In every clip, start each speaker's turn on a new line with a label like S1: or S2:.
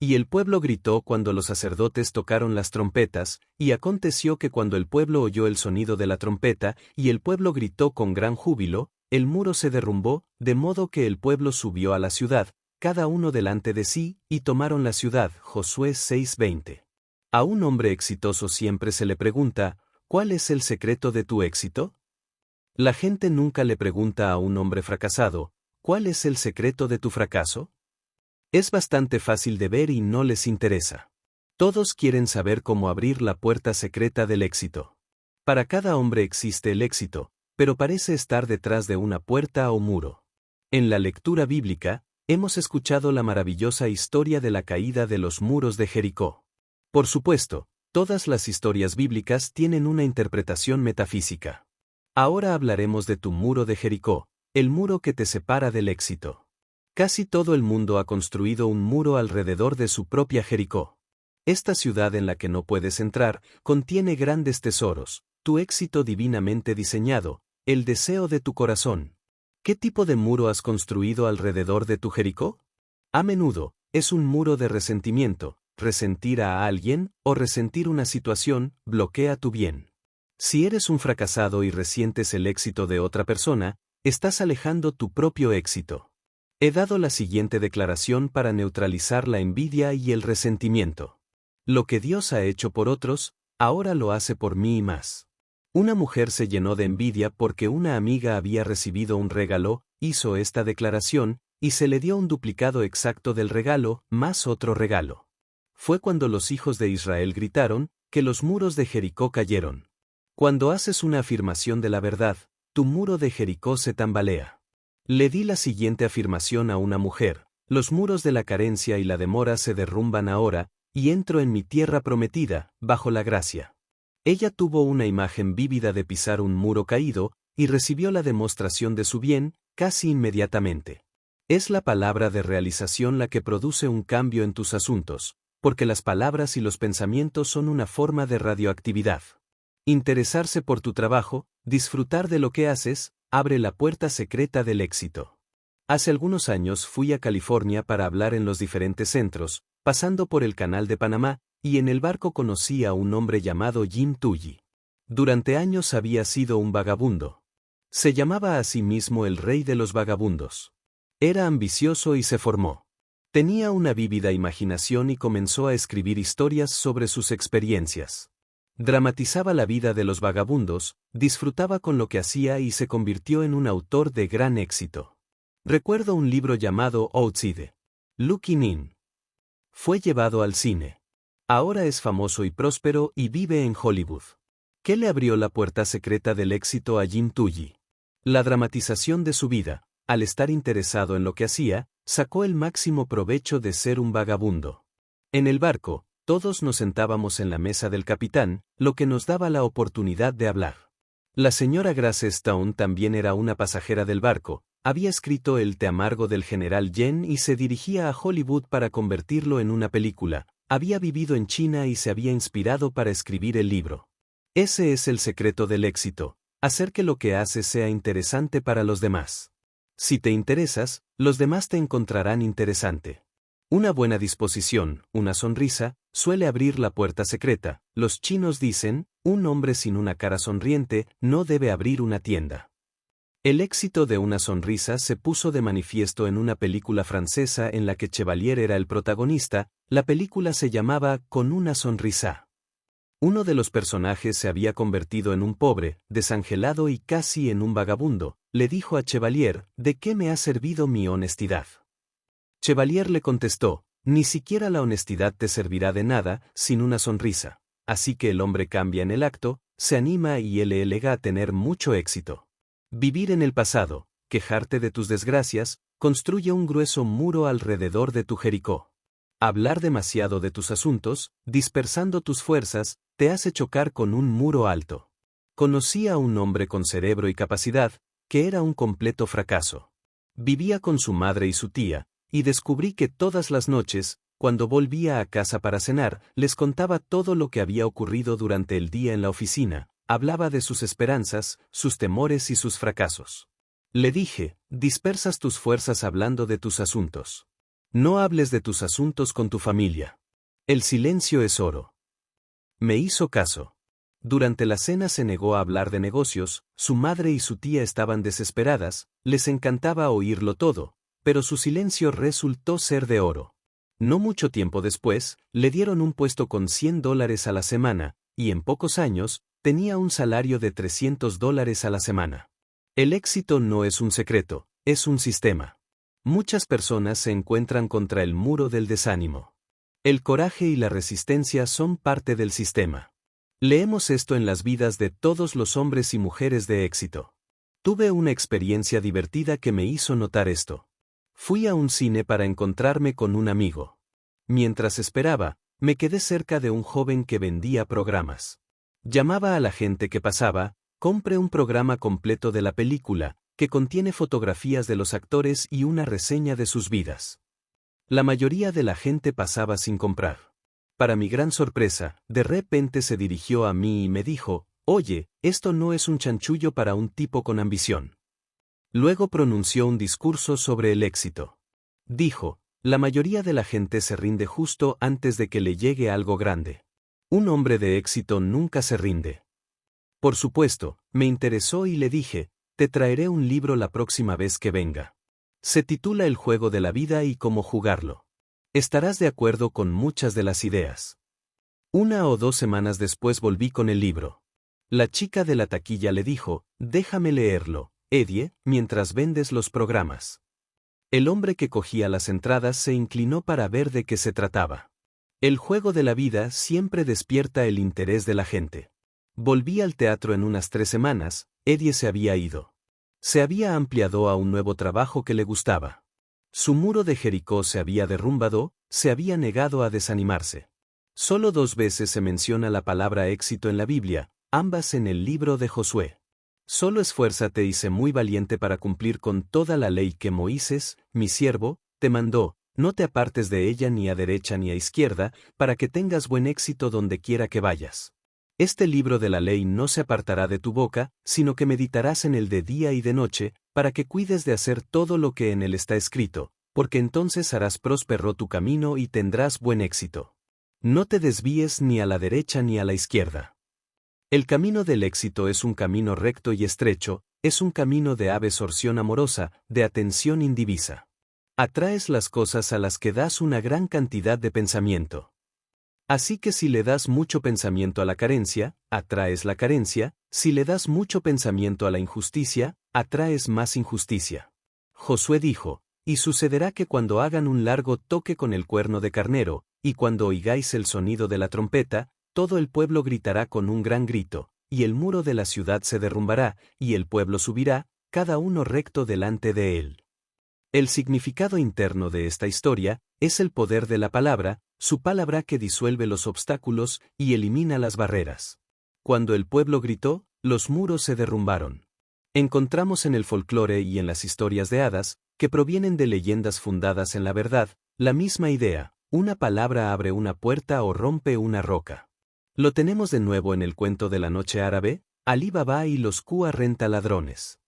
S1: Y el pueblo gritó cuando los sacerdotes tocaron las trompetas, y aconteció que cuando el pueblo oyó el sonido de la trompeta, y el pueblo gritó con gran júbilo, el muro se derrumbó, de modo que el pueblo subió a la ciudad, cada uno delante de sí, y tomaron la ciudad. Josué 6:20. A un hombre exitoso siempre se le pregunta, ¿cuál es el secreto de tu éxito? La gente nunca le pregunta a un hombre fracasado, ¿cuál es el secreto de tu fracaso? Es bastante fácil de ver y no les interesa. Todos quieren saber cómo abrir la puerta secreta del éxito. Para cada hombre existe el éxito, pero parece estar detrás de una puerta o muro. En la lectura bíblica, hemos escuchado la maravillosa historia de la caída de los muros de Jericó. Por supuesto, todas las historias bíblicas tienen una interpretación metafísica. Ahora hablaremos de tu muro de Jericó, el muro que te separa del éxito. Casi todo el mundo ha construido un muro alrededor de su propia Jericó. Esta ciudad en la que no puedes entrar, contiene grandes tesoros, tu éxito divinamente diseñado, el deseo de tu corazón. ¿Qué tipo de muro has construido alrededor de tu Jericó? A menudo, es un muro de resentimiento. Resentir a alguien, o resentir una situación, bloquea tu bien. Si eres un fracasado y resientes el éxito de otra persona, estás alejando tu propio éxito. He dado la siguiente declaración para neutralizar la envidia y el resentimiento. Lo que Dios ha hecho por otros, ahora lo hace por mí y más. Una mujer se llenó de envidia porque una amiga había recibido un regalo, hizo esta declaración, y se le dio un duplicado exacto del regalo, más otro regalo. Fue cuando los hijos de Israel gritaron, que los muros de Jericó cayeron. Cuando haces una afirmación de la verdad, tu muro de Jericó se tambalea. Le di la siguiente afirmación a una mujer: los muros de la carencia y la demora se derrumban ahora, y entro en mi tierra prometida, bajo la gracia. Ella tuvo una imagen vívida de pisar un muro caído, y recibió la demostración de su bien, casi inmediatamente. Es la palabra de realización la que produce un cambio en tus asuntos, porque las palabras y los pensamientos son una forma de radioactividad. Interesarse por tu trabajo, disfrutar de lo que haces, abre la puerta secreta del éxito. Hace algunos años fui a California para hablar en los diferentes centros, pasando por el Canal de Panamá, y en el barco conocí a un hombre llamado Jim Tully. Durante años había sido un vagabundo. Se llamaba a sí mismo el rey de los vagabundos. Era ambicioso y se formó. Tenía una vívida imaginación y comenzó a escribir historias sobre sus experiencias. Dramatizaba la vida de los vagabundos, disfrutaba con lo que hacía y se convirtió en un autor de gran éxito. Recuerdo un libro llamado Outside. Looking In. Fue llevado al cine. Ahora es famoso y próspero y vive en Hollywood. ¿Qué le abrió la puerta secreta del éxito a Jim Tully? La dramatización de su vida. Al estar interesado en lo que hacía, sacó el máximo provecho de ser un vagabundo. En el barco, todos nos sentábamos en la mesa del capitán, lo que nos daba la oportunidad de hablar. La señora Grace Stone también era una pasajera del barco, había escrito El té amargo del general Yen y se dirigía a Hollywood para convertirlo en una película, había vivido en China y se había inspirado para escribir el libro. Ese es el secreto del éxito, hacer que lo que haces sea interesante para los demás. Si te interesas, los demás te encontrarán interesante. Una buena disposición, una sonrisa, suele abrir la puerta secreta. Los chinos dicen, un hombre sin una cara sonriente no debe abrir una tienda. El éxito de una sonrisa se puso de manifiesto en una película francesa en la que Chevalier era el protagonista. La película se llamaba Con una sonrisa. Uno de los personajes se había convertido en un pobre, desangelado y casi en un vagabundo. Le dijo a Chevalier, ¿de qué me ha servido mi honestidad? Chevalier le contestó, ni siquiera la honestidad te servirá de nada sin una sonrisa. Así que el hombre cambia en el acto, se anima y él le lega a tener mucho éxito. Vivir en el pasado, quejarte de tus desgracias, construye un grueso muro alrededor de tu Jericó. Hablar demasiado de tus asuntos, dispersando tus fuerzas, te hace chocar con un muro alto. Conocí a un hombre con cerebro y capacidad, que era un completo fracaso. Vivía con su madre y su tía, y descubrí que todas las noches, cuando volvía a casa para cenar, les contaba todo lo que había ocurrido durante el día en la oficina, hablaba de sus esperanzas, sus temores y sus fracasos. Le dije, dispersas tus fuerzas hablando de tus asuntos. No hables de tus asuntos con tu familia. El silencio es oro. Me hizo caso. Durante la cena se negó a hablar de negocios, su madre y su tía estaban desesperadas, les encantaba oírlo todo, pero su silencio resultó ser de oro. No mucho tiempo después, le dieron un puesto con $100 a la semana, y en pocos años, tenía un salario de $300 a la semana. El éxito no es un secreto, es un sistema. Muchas personas se encuentran contra el muro del desánimo. El coraje y la resistencia son parte del sistema. Leemos esto en las vidas de todos los hombres y mujeres de éxito. Tuve una experiencia divertida que me hizo notar esto. Fui a un cine para encontrarme con un amigo. Mientras esperaba, me quedé cerca de un joven que vendía programas. Llamaba a la gente que pasaba: compre un programa completo de la película, que contiene fotografías de los actores y una reseña de sus vidas. La mayoría de la gente pasaba sin comprar. Para mi gran sorpresa, de repente se dirigió a mí y me dijo: «Oye, esto no es un chanchullo para un tipo con ambición». Luego pronunció un discurso sobre el éxito. Dijo: «La mayoría de la gente se rinde justo antes de que le llegue algo grande. Un hombre de éxito nunca se rinde». Por supuesto, me interesó y le dije: «Te traeré un libro la próxima vez que venga. Se titula El juego de la vida y cómo jugarlo. Estarás de acuerdo con muchas de las ideas». 1 o 2 semanas después volví con el libro. La chica de la taquilla le dijo: «Déjame leerlo, Eddie, mientras vendes los programas». El hombre que cogía las entradas se inclinó para ver de qué se trataba. El juego de la vida siempre despierta el interés de la gente. Volví al teatro en unas 3 semanas, Eddie se había ido. Se había ampliado a un nuevo trabajo que le gustaba. Su muro de Jericó se había derrumbado, se había negado a desanimarse. Solo 2 veces se menciona la palabra éxito en la Biblia, ambas en el libro de Josué. Solo esfuérzate y sé muy valiente para cumplir con toda la ley que Moisés, mi siervo, te mandó, no te apartes de ella ni a derecha ni a izquierda, para que tengas buen éxito donde quiera que vayas. Este libro de la ley no se apartará de tu boca, sino que meditarás en él de día y de noche, para que cuides de hacer todo lo que en él está escrito, porque entonces harás próspero tu camino y tendrás buen éxito. No te desvíes ni a la derecha ni a la izquierda. El camino del éxito es un camino recto y estrecho, es un camino de absorción amorosa, de atención indivisa. Atraes las cosas a las que das una gran cantidad de pensamiento. Así que si le das mucho pensamiento a la carencia, atraes la carencia; si le das mucho pensamiento a la injusticia, atraes más injusticia. Josué dijo: «Y sucederá que cuando hagan un largo toque con el cuerno de carnero, y cuando oigáis el sonido de la trompeta, todo el pueblo gritará con un gran grito, y el muro de la ciudad se derrumbará, y el pueblo subirá, cada uno recto delante de él». El significado interno de esta historia es el poder de la palabra, su palabra que disuelve los obstáculos y elimina las barreras. Cuando el pueblo gritó, los muros se derrumbaron. Encontramos en el folclore y en las historias de hadas, que provienen de leyendas fundadas en la verdad, la misma idea: una palabra abre una puerta o rompe una roca. Lo tenemos de nuevo en el cuento de la noche árabe, Alí Baba y los 40 ladrones.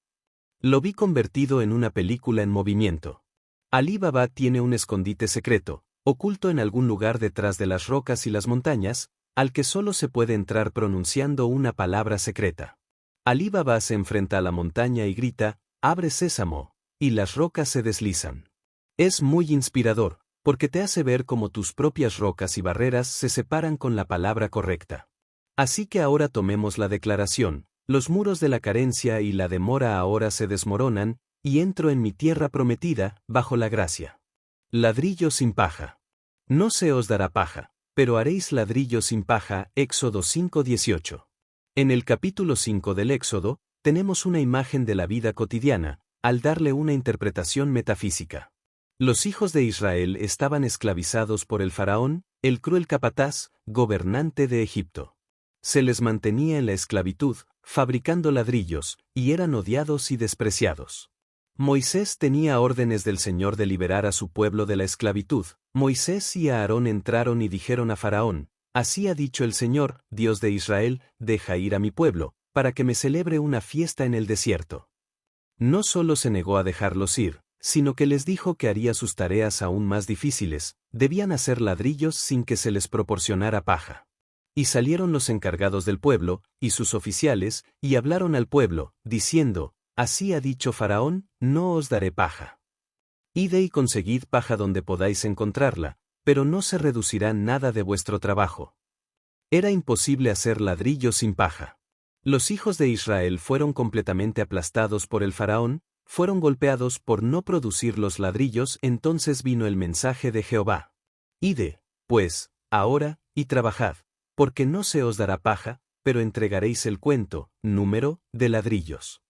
S1: Lo vi convertido en una película en movimiento. Alí Baba tiene un escondite secreto, oculto en algún lugar detrás de las rocas y las montañas, al que solo se puede entrar pronunciando una palabra secreta. Alí Baba se enfrenta a la montaña y grita: «Abre sésamo», y las rocas se deslizan. Es muy inspirador, porque te hace ver cómo tus propias rocas y barreras se separan con la palabra correcta. Así que ahora tomemos la declaración: los muros de la carencia y la demora ahora se desmoronan, y entro en mi tierra prometida, bajo la gracia. Ladrillo sin paja. No se os dará paja, pero haréis ladrillo sin paja. Éxodo 5:18. En el capítulo 5 del Éxodo, tenemos una imagen de la vida cotidiana, al darle una interpretación metafísica. Los hijos de Israel estaban esclavizados por el faraón, el cruel capataz, gobernante de Egipto. Se les mantenía en la esclavitud, fabricando ladrillos, y eran odiados y despreciados. Moisés tenía órdenes del Señor de liberar a su pueblo de la esclavitud. Moisés y Aarón entraron y dijeron a Faraón: «Así ha dicho el Señor, Dios de Israel, deja ir a mi pueblo, para que me celebre una fiesta en el desierto». No solo se negó a dejarlos ir, sino que les dijo que haría sus tareas aún más difíciles, debían hacer ladrillos sin que se les proporcionara paja. Y salieron los encargados del pueblo, y sus oficiales, y hablaron al pueblo, diciendo, así ha dicho Faraón, no os daré paja. Id y conseguid paja donde podáis encontrarla, pero no se reducirá nada de vuestro trabajo. Era imposible hacer ladrillos sin paja. Los hijos de Israel fueron completamente aplastados por el Faraón, fueron golpeados por no producir los ladrillos. Entonces vino el mensaje de Jehová. Id, pues, ahora, y trabajad, porque no se os dará paja, pero entregaréis el cuento, número, de ladrillos.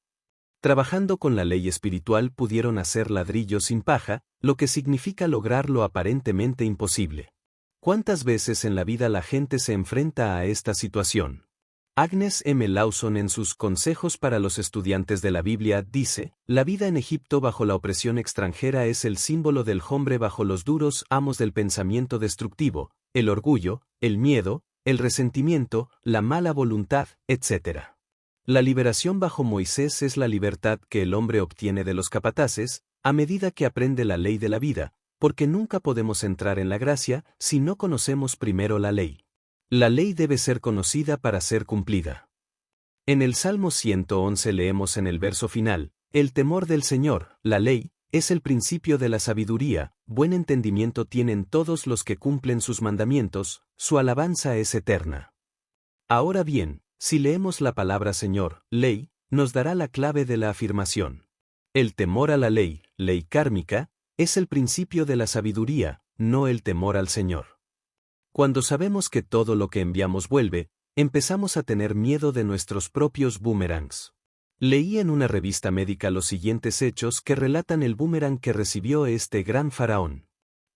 S1: Trabajando con la ley espiritual pudieron hacer ladrillos sin paja, lo que significa lograr lo aparentemente imposible. ¿Cuántas veces en la vida la gente se enfrenta a esta situación? Agnes M. Lawson en sus Consejos para los estudiantes de la Biblia dice, la vida en Egipto bajo la opresión extranjera es el símbolo del hombre bajo los duros amos del pensamiento destructivo, el orgullo, el miedo, el resentimiento, la mala voluntad, etc. La liberación bajo Moisés es la libertad que el hombre obtiene de los capataces, a medida que aprende la ley de la vida, porque nunca podemos entrar en la gracia si no conocemos primero la ley. La ley debe ser conocida para ser cumplida. En el Salmo 111 leemos en el verso final, el temor del Señor, la ley, es el principio de la sabiduría, buen entendimiento tienen todos los que cumplen sus mandamientos, su alabanza es eterna. Ahora bien, si leemos la palabra Señor, ley, nos dará la clave de la afirmación. El temor a la ley kármica, es el principio de la sabiduría, no el temor al Señor. Cuando sabemos que todo lo que enviamos vuelve, empezamos a tener miedo de nuestros propios boomerangs. Leí en una revista médica los siguientes hechos que relatan el boomerang que recibió este gran faraón.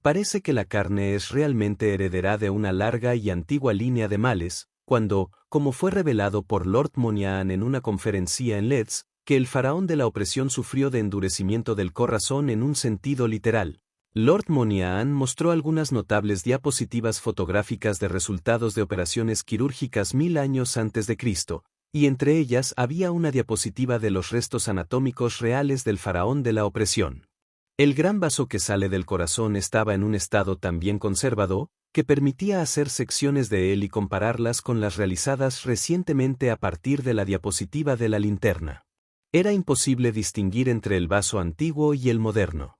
S1: Parece que la carne es realmente heredera de una larga y antigua línea de males, cuando, como fue revelado por Lord Moniaan en una conferencia en Leeds, que el faraón de la opresión sufrió de endurecimiento del corazón en un sentido literal. Lord Moniaan mostró algunas notables diapositivas fotográficas de resultados de operaciones quirúrgicas 1000 años antes de Cristo, y entre ellas había una diapositiva de los restos anatómicos reales del faraón de la opresión. El gran vaso que sale del corazón estaba en un estado tan bien conservado, que permitía hacer secciones de él y compararlas con las realizadas recientemente a partir de la diapositiva de la linterna. Era imposible distinguir entre el vaso antiguo y el moderno.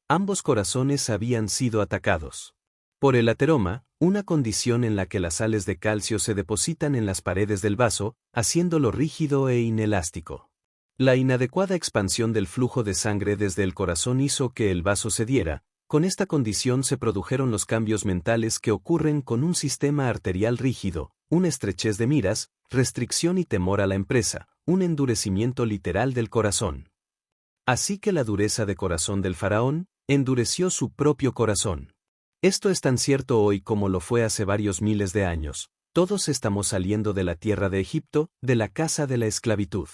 S1: Ambos corazones habían sido atacados por el ateroma, una condición en la que las sales de calcio se depositan en las paredes del vaso, haciéndolo rígido e inelástico. La inadecuada expansión del flujo de sangre desde el corazón hizo que el vaso cediera. Con esta condición se produjeron los cambios mentales que ocurren con un sistema arterial rígido, una estrechez de miras, restricción y temor a la empresa, un endurecimiento literal del corazón. Así que la dureza de corazón del faraón endureció su propio corazón. Esto es tan cierto hoy como lo fue hace varios miles de años. Todos estamos saliendo de la tierra de Egipto, de la casa de la esclavitud.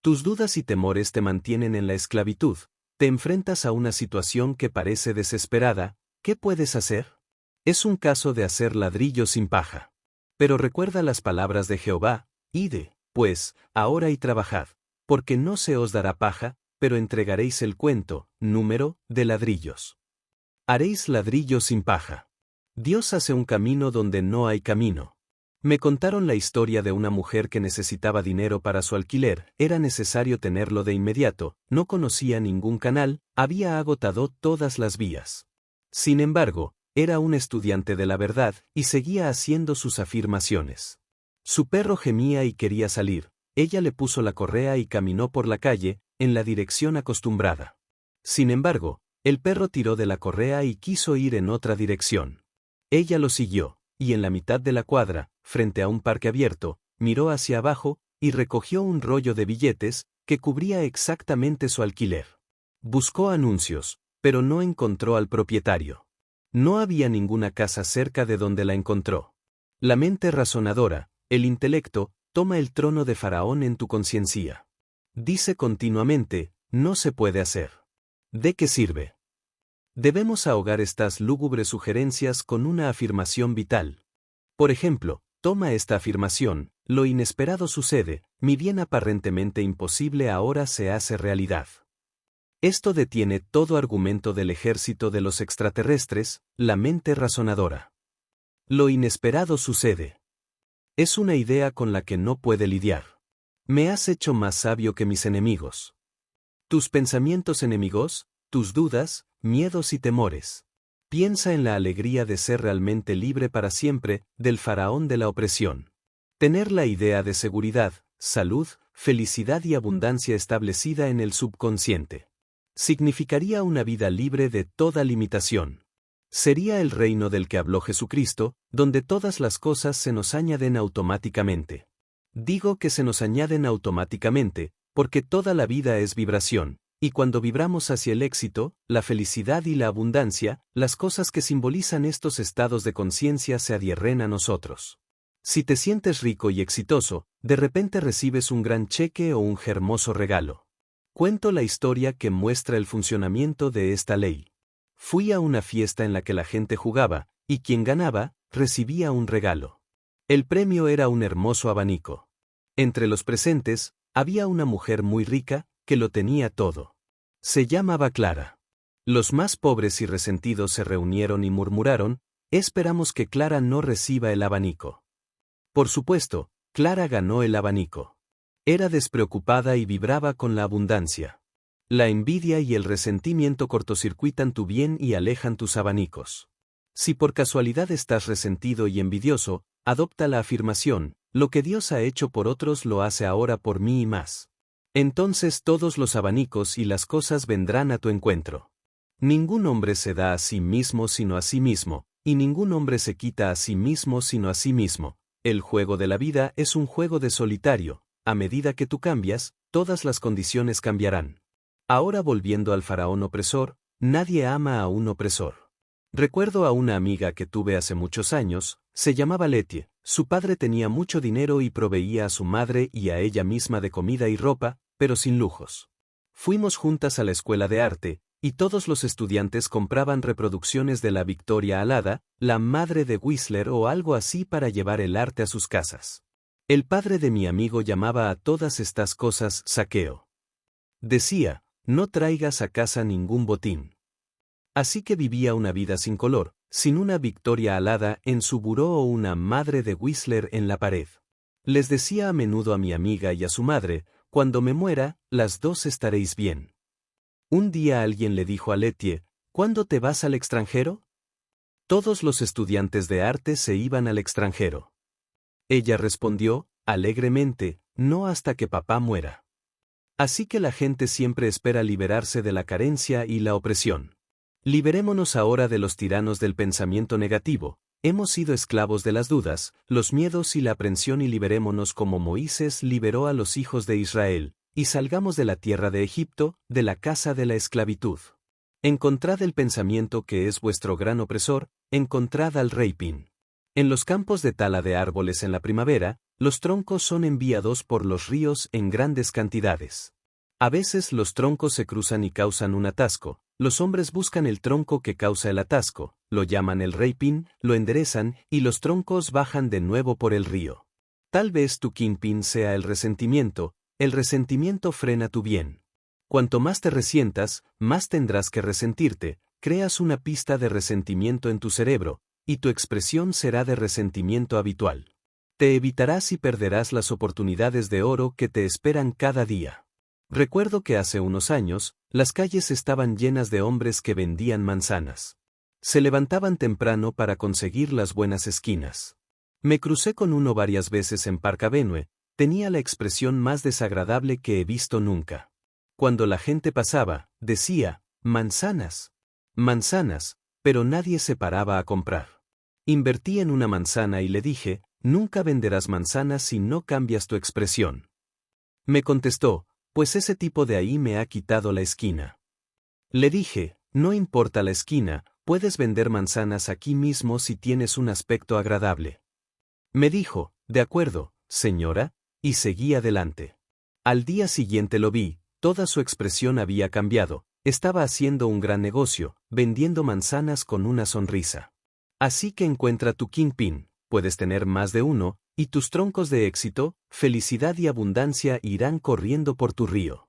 S1: Tus dudas y temores te mantienen en la esclavitud. Te enfrentas a una situación que parece desesperada. ¿Qué puedes hacer? Es un caso de hacer ladrillo sin paja. Pero recuerda las palabras de Jehová, id, pues, ahora y trabajad, porque no se os dará paja, pero entregaréis el cuento, número, de ladrillos. Haréis ladrillo sin paja. Dios hace un camino donde no hay camino. Me contaron la historia de una mujer que necesitaba dinero para su alquiler, era necesario tenerlo de inmediato, no conocía ningún canal, había agotado todas las vías. Sin embargo, era un estudiante de la verdad y seguía haciendo sus afirmaciones. Su perro gemía y quería salir, ella le puso la correa y caminó por la calle, en la dirección acostumbrada. Sin embargo, el perro tiró de la correa y quiso ir en otra dirección. Ella lo siguió, y en la mitad de la cuadra, frente a un parque abierto, miró hacia abajo, y recogió un rollo de billetes, que cubría exactamente su alquiler. Buscó anuncios, pero no encontró al propietario. No había ninguna casa cerca de donde la encontró. La mente razonadora, el intelecto, toma el trono de Faraón en tu conciencia. Dice continuamente, no se puede hacer. ¿De qué sirve? Debemos ahogar estas lúgubres sugerencias con una afirmación vital. Por ejemplo, toma esta afirmación, lo inesperado sucede, mi bien aparentemente imposible ahora se hace realidad. Esto detiene todo argumento del ejército de los extraterrestres, la mente razonadora. Lo inesperado sucede. Es una idea con la que no puede lidiar. Me has hecho más sabio que mis enemigos. Tus pensamientos enemigos, tus dudas, miedos y temores. Piensa en la alegría de ser realmente libre para siempre, del faraón de la opresión. Tener la idea de seguridad, salud, felicidad y abundancia establecida en el subconsciente. Significaría una vida libre de toda limitación. Sería el reino del que habló Jesucristo, donde todas las cosas se nos añaden automáticamente. Digo que se nos añaden automáticamente, porque toda la vida es vibración, y cuando vibramos hacia el éxito, la felicidad y la abundancia, las cosas que simbolizan estos estados de conciencia se adhieren a nosotros. Si te sientes rico y exitoso, de repente recibes un gran cheque o un hermoso regalo. Cuento la historia que muestra el funcionamiento de esta ley. Fui a una fiesta en la que la gente jugaba, y quien ganaba, recibía un regalo. El premio era un hermoso abanico. Entre los presentes, había una mujer muy rica, que lo tenía todo. Se llamaba Clara. Los más pobres y resentidos se reunieron y murmuraron: esperamos que Clara no reciba el abanico. Por supuesto, Clara ganó el abanico. Era despreocupada y vibraba con la abundancia. La envidia y el resentimiento cortocircuitan tu bien y alejan tus abanicos. Si por casualidad estás resentido y envidioso, adopta la afirmación: lo que Dios ha hecho por otros lo hace ahora por mí y más. Entonces todos los abanicos y las cosas vendrán a tu encuentro. Ningún hombre se da a sí mismo sino a sí mismo, y ningún hombre se quita a sí mismo sino a sí mismo. El juego de la vida es un juego de solitario. A medida que tú cambias, todas las condiciones cambiarán. Ahora volviendo al faraón opresor, nadie ama a un opresor. Recuerdo a una amiga que tuve hace muchos años, se llamaba Letty. Su padre tenía mucho dinero y proveía a su madre y a ella misma de comida y ropa, pero sin lujos. Fuimos juntas a la escuela de arte, y todos los estudiantes compraban reproducciones de la Victoria Alada, la madre de Whistler o algo así para llevar el arte a sus casas. El padre de mi amigo llamaba a todas estas cosas saqueo. Decía: no traigas a casa ningún botín. Así que vivía una vida sin color, sin una Victoria Alada en su buró o una madre de Whistler en la pared. Les decía a menudo a mi amiga y a su madre: cuando me muera, las dos estaréis bien. Un día alguien le dijo a Letty: ¿cuándo te vas al extranjero? Todos los estudiantes de arte se iban al extranjero. Ella respondió, alegremente: no hasta que papá muera. Así que la gente siempre espera liberarse de la carencia y la opresión. Liberémonos ahora de los tiranos del pensamiento negativo. Hemos sido esclavos de las dudas, los miedos y la aprensión, y liberémonos como Moisés liberó a los hijos de Israel, y salgamos de la tierra de Egipto, de la casa de la esclavitud. Encontrad el pensamiento que es vuestro gran opresor, encontrad al rey Pin. En los campos de tala de árboles en la primavera, los troncos son enviados por los ríos en grandes cantidades. A veces los troncos se cruzan y causan un atasco. Los hombres buscan el tronco que causa el atasco, lo llaman el rey Pin, lo enderezan, y los troncos bajan de nuevo por el río. Tal vez tu kingpin sea el resentimiento frena tu bien. Cuanto más te resientas, más tendrás que resentirte, creas una pista de resentimiento en tu cerebro, y tu expresión será de resentimiento habitual. Te evitarás y perderás las oportunidades de oro que te esperan cada día. Recuerdo que hace unos años, las calles estaban llenas de hombres que vendían manzanas. Se levantaban temprano para conseguir las buenas esquinas. Me crucé con uno varias veces en Park Avenue, tenía la expresión más desagradable que he visto nunca. Cuando la gente pasaba, decía: manzanas, manzanas, pero nadie se paraba a comprar. Invertí en una manzana y le dije: nunca venderás manzanas si no cambias tu expresión. Me contestó: pues ese tipo de ahí me ha quitado la esquina. Le dije: no importa la esquina, puedes vender manzanas aquí mismo si tienes un aspecto agradable. Me dijo: de acuerdo, señora, y seguí adelante. Al día siguiente lo vi, toda su expresión había cambiado, estaba haciendo un gran negocio, vendiendo manzanas con una sonrisa. Así que encuentra tu kingpin, puedes tener más de uno, y tus troncos de éxito, felicidad y abundancia irán corriendo por tu río.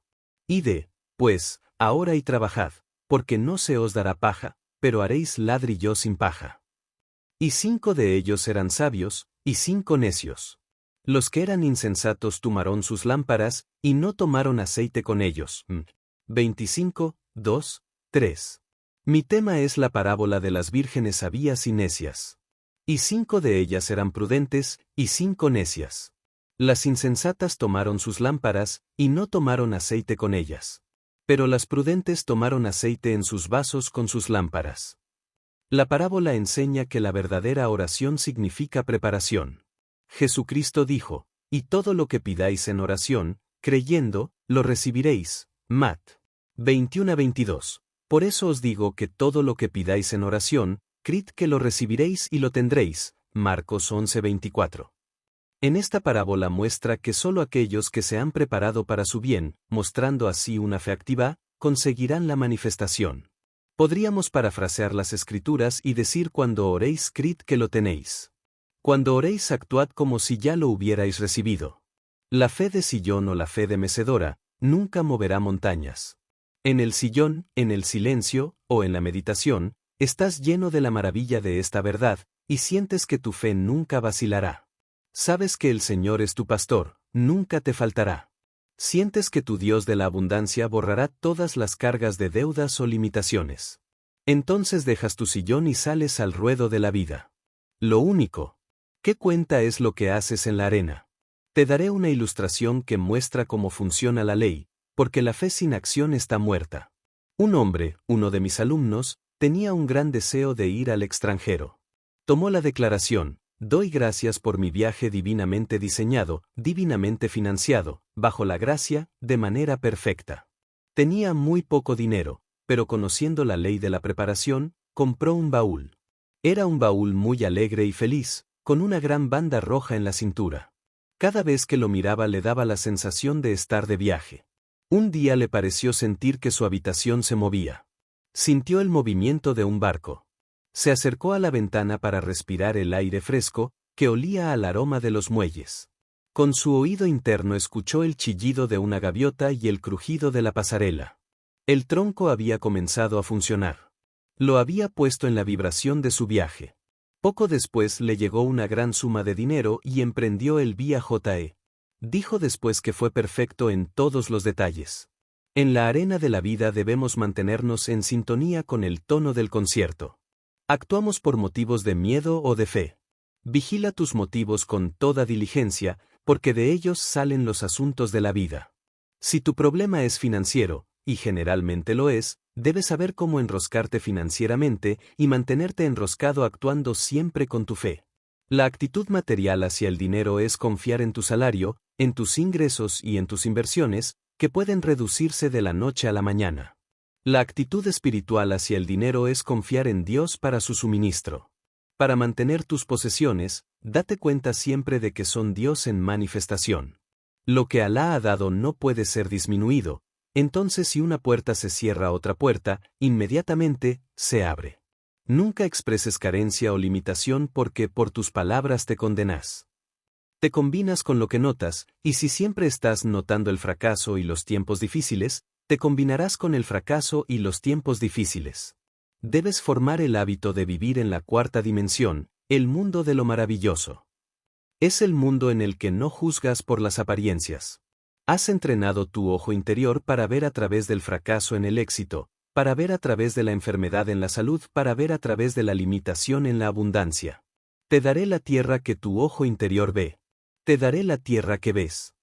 S1: Pues, ahora y trabajad, porque no se os dará paja, pero haréis ladrillo sin paja. Y 5 de ellos eran sabios, y 5 necios. Los que eran insensatos tomaron sus lámparas, y no tomaron aceite con ellos. 25, 2, 3. Mi tema es la parábola de las vírgenes sabias y necias. Y 5 de ellas eran prudentes, y 5 necias. Las insensatas tomaron sus lámparas, y no tomaron aceite con ellas. Pero las prudentes tomaron aceite en sus vasos con sus lámparas. La parábola enseña que la verdadera oración significa preparación. Jesucristo dijo, y todo lo que pidáis en oración, creyendo, lo recibiréis. Mat. 21-22. Por eso os digo que todo lo que pidáis en oración, creed que lo recibiréis y lo tendréis. Marcos 11-24. En esta parábola muestra que solo aquellos que se han preparado para su bien, mostrando así una fe activa, conseguirán la manifestación. Podríamos parafrasear las Escrituras y decir: cuando oréis, creed que lo tenéis. Cuando oréis, actuad como si ya lo hubierais recibido. La fe de sillón o la fe de mecedora nunca moverá montañas. En el sillón, en el silencio, o en la meditación, estás lleno de la maravilla de esta verdad, y sientes que tu fe nunca vacilará. Sabes que el Señor es tu pastor, nunca te faltará. Sientes que tu Dios de la abundancia borrará todas las cargas de deudas o limitaciones. Entonces dejas tu sillón y sales al ruedo de la vida. Lo único que cuenta es lo que haces en la arena. Te daré una ilustración que muestra cómo funciona la ley, porque la fe sin acción está muerta. Un hombre, uno de mis alumnos, tenía un gran deseo de ir al extranjero. Tomó la declaración: doy gracias por mi viaje divinamente diseñado, divinamente financiado, bajo la gracia, de manera perfecta. Tenía muy poco dinero, pero conociendo la ley de la preparación, compró un baúl. Era un baúl muy alegre y feliz, con una gran banda roja en la cintura. Cada vez que lo miraba le daba la sensación de estar de viaje. Un día le pareció sentir que su habitación se movía. Sintió el movimiento de un barco. Se acercó a la ventana para respirar el aire fresco, que olía al aroma de los muelles. Con su oído interno escuchó el chillido de una gaviota y el crujido de la pasarela. El tronco había comenzado a funcionar. Lo había puesto en la vibración de su viaje. Poco después le llegó una gran suma de dinero y emprendió el viaje. Dijo después que fue perfecto en todos los detalles. En la arena de la vida debemos mantenernos en sintonía con el tono del concierto. Actuamos por motivos de miedo o de fe. Vigila tus motivos con toda diligencia, porque de ellos salen los asuntos de la vida. Si tu problema es financiero, y generalmente lo es, debes saber cómo enroscarte financieramente y mantenerte enroscado actuando siempre con tu fe. La actitud material hacia el dinero es confiar en tu salario, en tus ingresos y en tus inversiones, que pueden reducirse de la noche a la mañana. La actitud espiritual hacia el dinero es confiar en Dios para su suministro. Para mantener tus posesiones, date cuenta siempre de que son Dios en manifestación. Lo que Alá ha dado no puede ser disminuido, entonces si una puerta se cierra otra puerta, inmediatamente, se abre. Nunca expreses carencia o limitación porque por tus palabras te condenas. Te combinas con lo que notas, y si siempre estás notando el fracaso y los tiempos difíciles, te combinarás con el fracaso y los tiempos difíciles. Debes formar el hábito de vivir en la cuarta dimensión, el mundo de lo maravilloso. Es el mundo en el que no juzgas por las apariencias. Has entrenado tu ojo interior para ver a través del fracaso en el éxito, para ver a través de la enfermedad en la salud, para ver a través de la limitación en la abundancia. Te daré la tierra que tu ojo interior ve. Te daré la tierra que ves.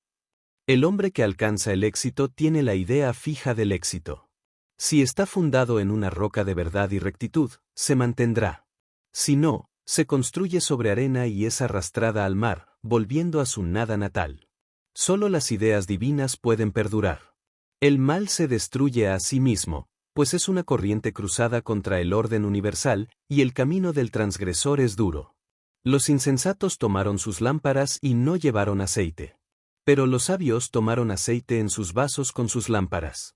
S1: El hombre que alcanza el éxito tiene la idea fija del éxito. Si está fundado en una roca de verdad y rectitud, se mantendrá. Si no, se construye sobre arena y es arrastrada al mar, volviendo a su nada natal. Solo las ideas divinas pueden perdurar. El mal se destruye a sí mismo, pues es una corriente cruzada contra el orden universal, y el camino del transgresor es duro. Los insensatos tomaron sus lámparas y no llevaron aceite. Pero los sabios tomaron aceite en sus vasos con sus lámparas.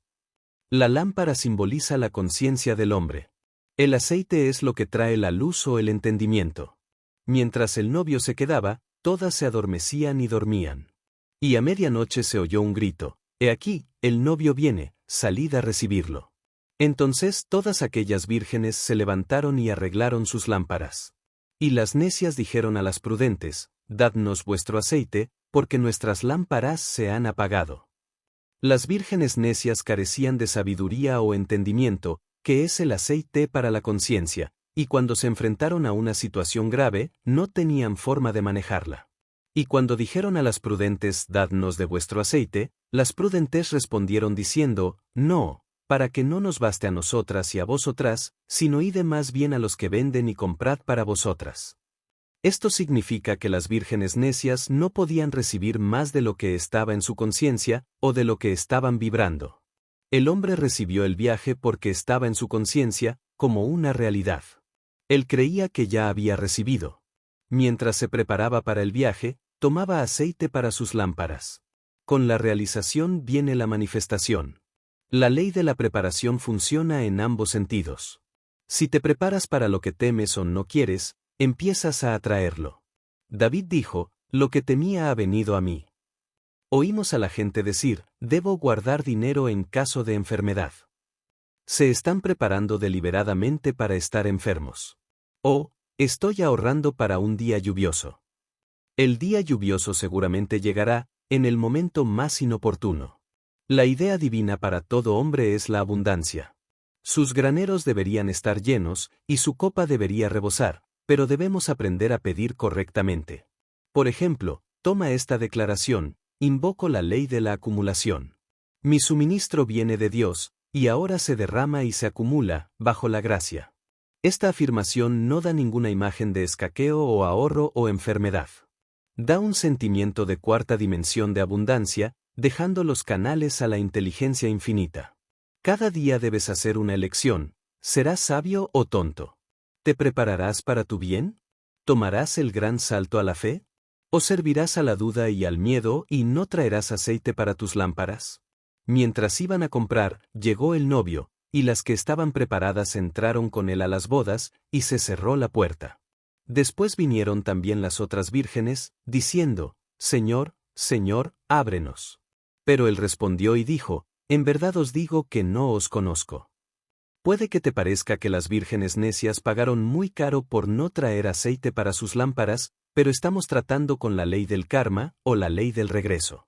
S1: La lámpara simboliza la conciencia del hombre. El aceite es lo que trae la luz o el entendimiento. Mientras el novio se quedaba, todas se adormecían y dormían. Y a medianoche se oyó un grito: «He aquí, el novio viene, salid a recibirlo. Entonces todas aquellas vírgenes se levantaron y arreglaron sus lámparas. Y las necias dijeron a las prudentes, dadnos vuestro aceite, porque nuestras lámparas se han apagado. Las vírgenes necias carecían de sabiduría o entendimiento, que es el aceite para la conciencia, y cuando se enfrentaron a una situación grave, no tenían forma de manejarla. Y cuando dijeron a las prudentes, dadnos de vuestro aceite, las prudentes respondieron diciendo, no, para que no nos baste a nosotras y a vosotras, sino ide más bien a los que venden y comprad para vosotras. Esto significa que las vírgenes necias no podían recibir más de lo que estaba en su conciencia, o de lo que estaban vibrando. El hombre recibió el viaje porque estaba en su conciencia, como una realidad. Él creía que ya había recibido. Mientras se preparaba para el viaje, tomaba aceite para sus lámparas. Con la realización viene la manifestación. La ley de la preparación funciona en ambos sentidos. Si te preparas para lo que temes o no quieres, empiezas a atraerlo. David dijo, lo que temía ha venido a mí. Oímos a la gente decir, debo guardar dinero en caso de enfermedad. Se están preparando deliberadamente para estar enfermos. O, estoy ahorrando para un día lluvioso. El día lluvioso seguramente llegará, en el momento más inoportuno. La idea divina para todo hombre es la abundancia. Sus graneros deberían estar llenos, y su copa debería rebosar, pero debemos aprender a pedir correctamente. Por ejemplo, toma esta declaración, invoco la ley de la acumulación. Mi suministro viene de Dios, y ahora se derrama y se acumula, bajo la gracia. Esta afirmación no da ninguna imagen de escaqueo o ahorro o enfermedad. Da un sentimiento de cuarta dimensión de abundancia, dejando los canales a la inteligencia infinita. Cada día debes hacer una elección, ¿serás sabio o tonto? ¿Te prepararás para tu bien? ¿Tomarás el gran salto a la fe? ¿O servirás a la duda y al miedo y no traerás aceite para tus lámparas? Mientras iban a comprar, llegó el novio, y las que estaban preparadas entraron con él a las bodas, y se cerró la puerta. Después vinieron también las otras vírgenes, diciendo, Señor, Señor, ábrenos. Pero él respondió y dijo, en verdad os digo que no os conozco. Puede que te parezca que las vírgenes necias pagaron muy caro por no traer aceite para sus lámparas, pero estamos tratando con la ley del karma, o la ley del regreso.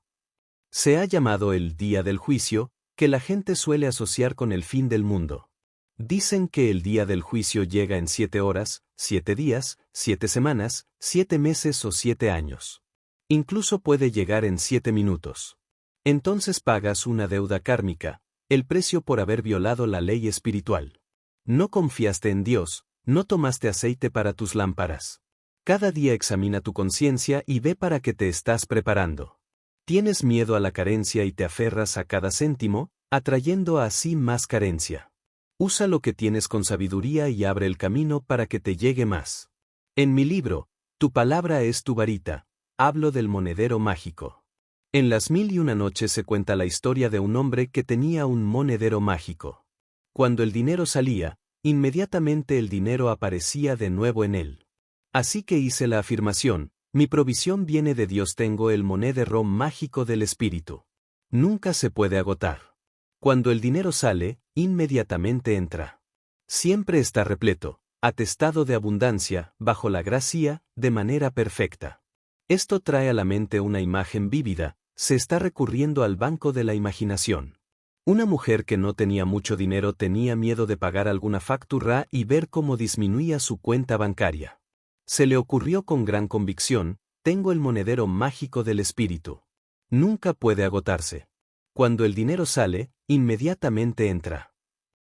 S1: Se ha llamado el día del juicio, que la gente suele asociar con el fin del mundo. Dicen que el día del juicio llega en 7 horas, 7 días, 7 semanas, 7 meses o 7 años. Incluso puede llegar en 7 minutos. Entonces pagas una deuda kármica, el precio por haber violado la ley espiritual. No confiaste en Dios, no tomaste aceite para tus lámparas. Cada día examina tu conciencia y ve para qué te estás preparando. Tienes miedo a la carencia y te aferras a cada céntimo, atrayendo así más carencia. Usa lo que tienes con sabiduría y abre el camino para que te llegue más. En mi libro, Tu palabra es tu varita, hablo del monedero mágico. En las 1001 noches se cuenta la historia de un hombre que tenía un monedero mágico. Cuando el dinero salía, inmediatamente el dinero aparecía de nuevo en él. Así que hice la afirmación, mi provisión viene de Dios, tengo el monedero mágico del espíritu. Nunca se puede agotar. Cuando el dinero sale, inmediatamente entra. Siempre está repleto, atestado de abundancia, bajo la gracia, de manera perfecta. Esto trae a la mente una imagen vívida, se está recurriendo al banco de la imaginación. Una mujer que no tenía mucho dinero tenía miedo de pagar alguna factura y ver cómo disminuía su cuenta bancaria. Se le ocurrió con gran convicción, tengo el monedero mágico del espíritu. Nunca puede agotarse. Cuando el dinero sale, inmediatamente entra.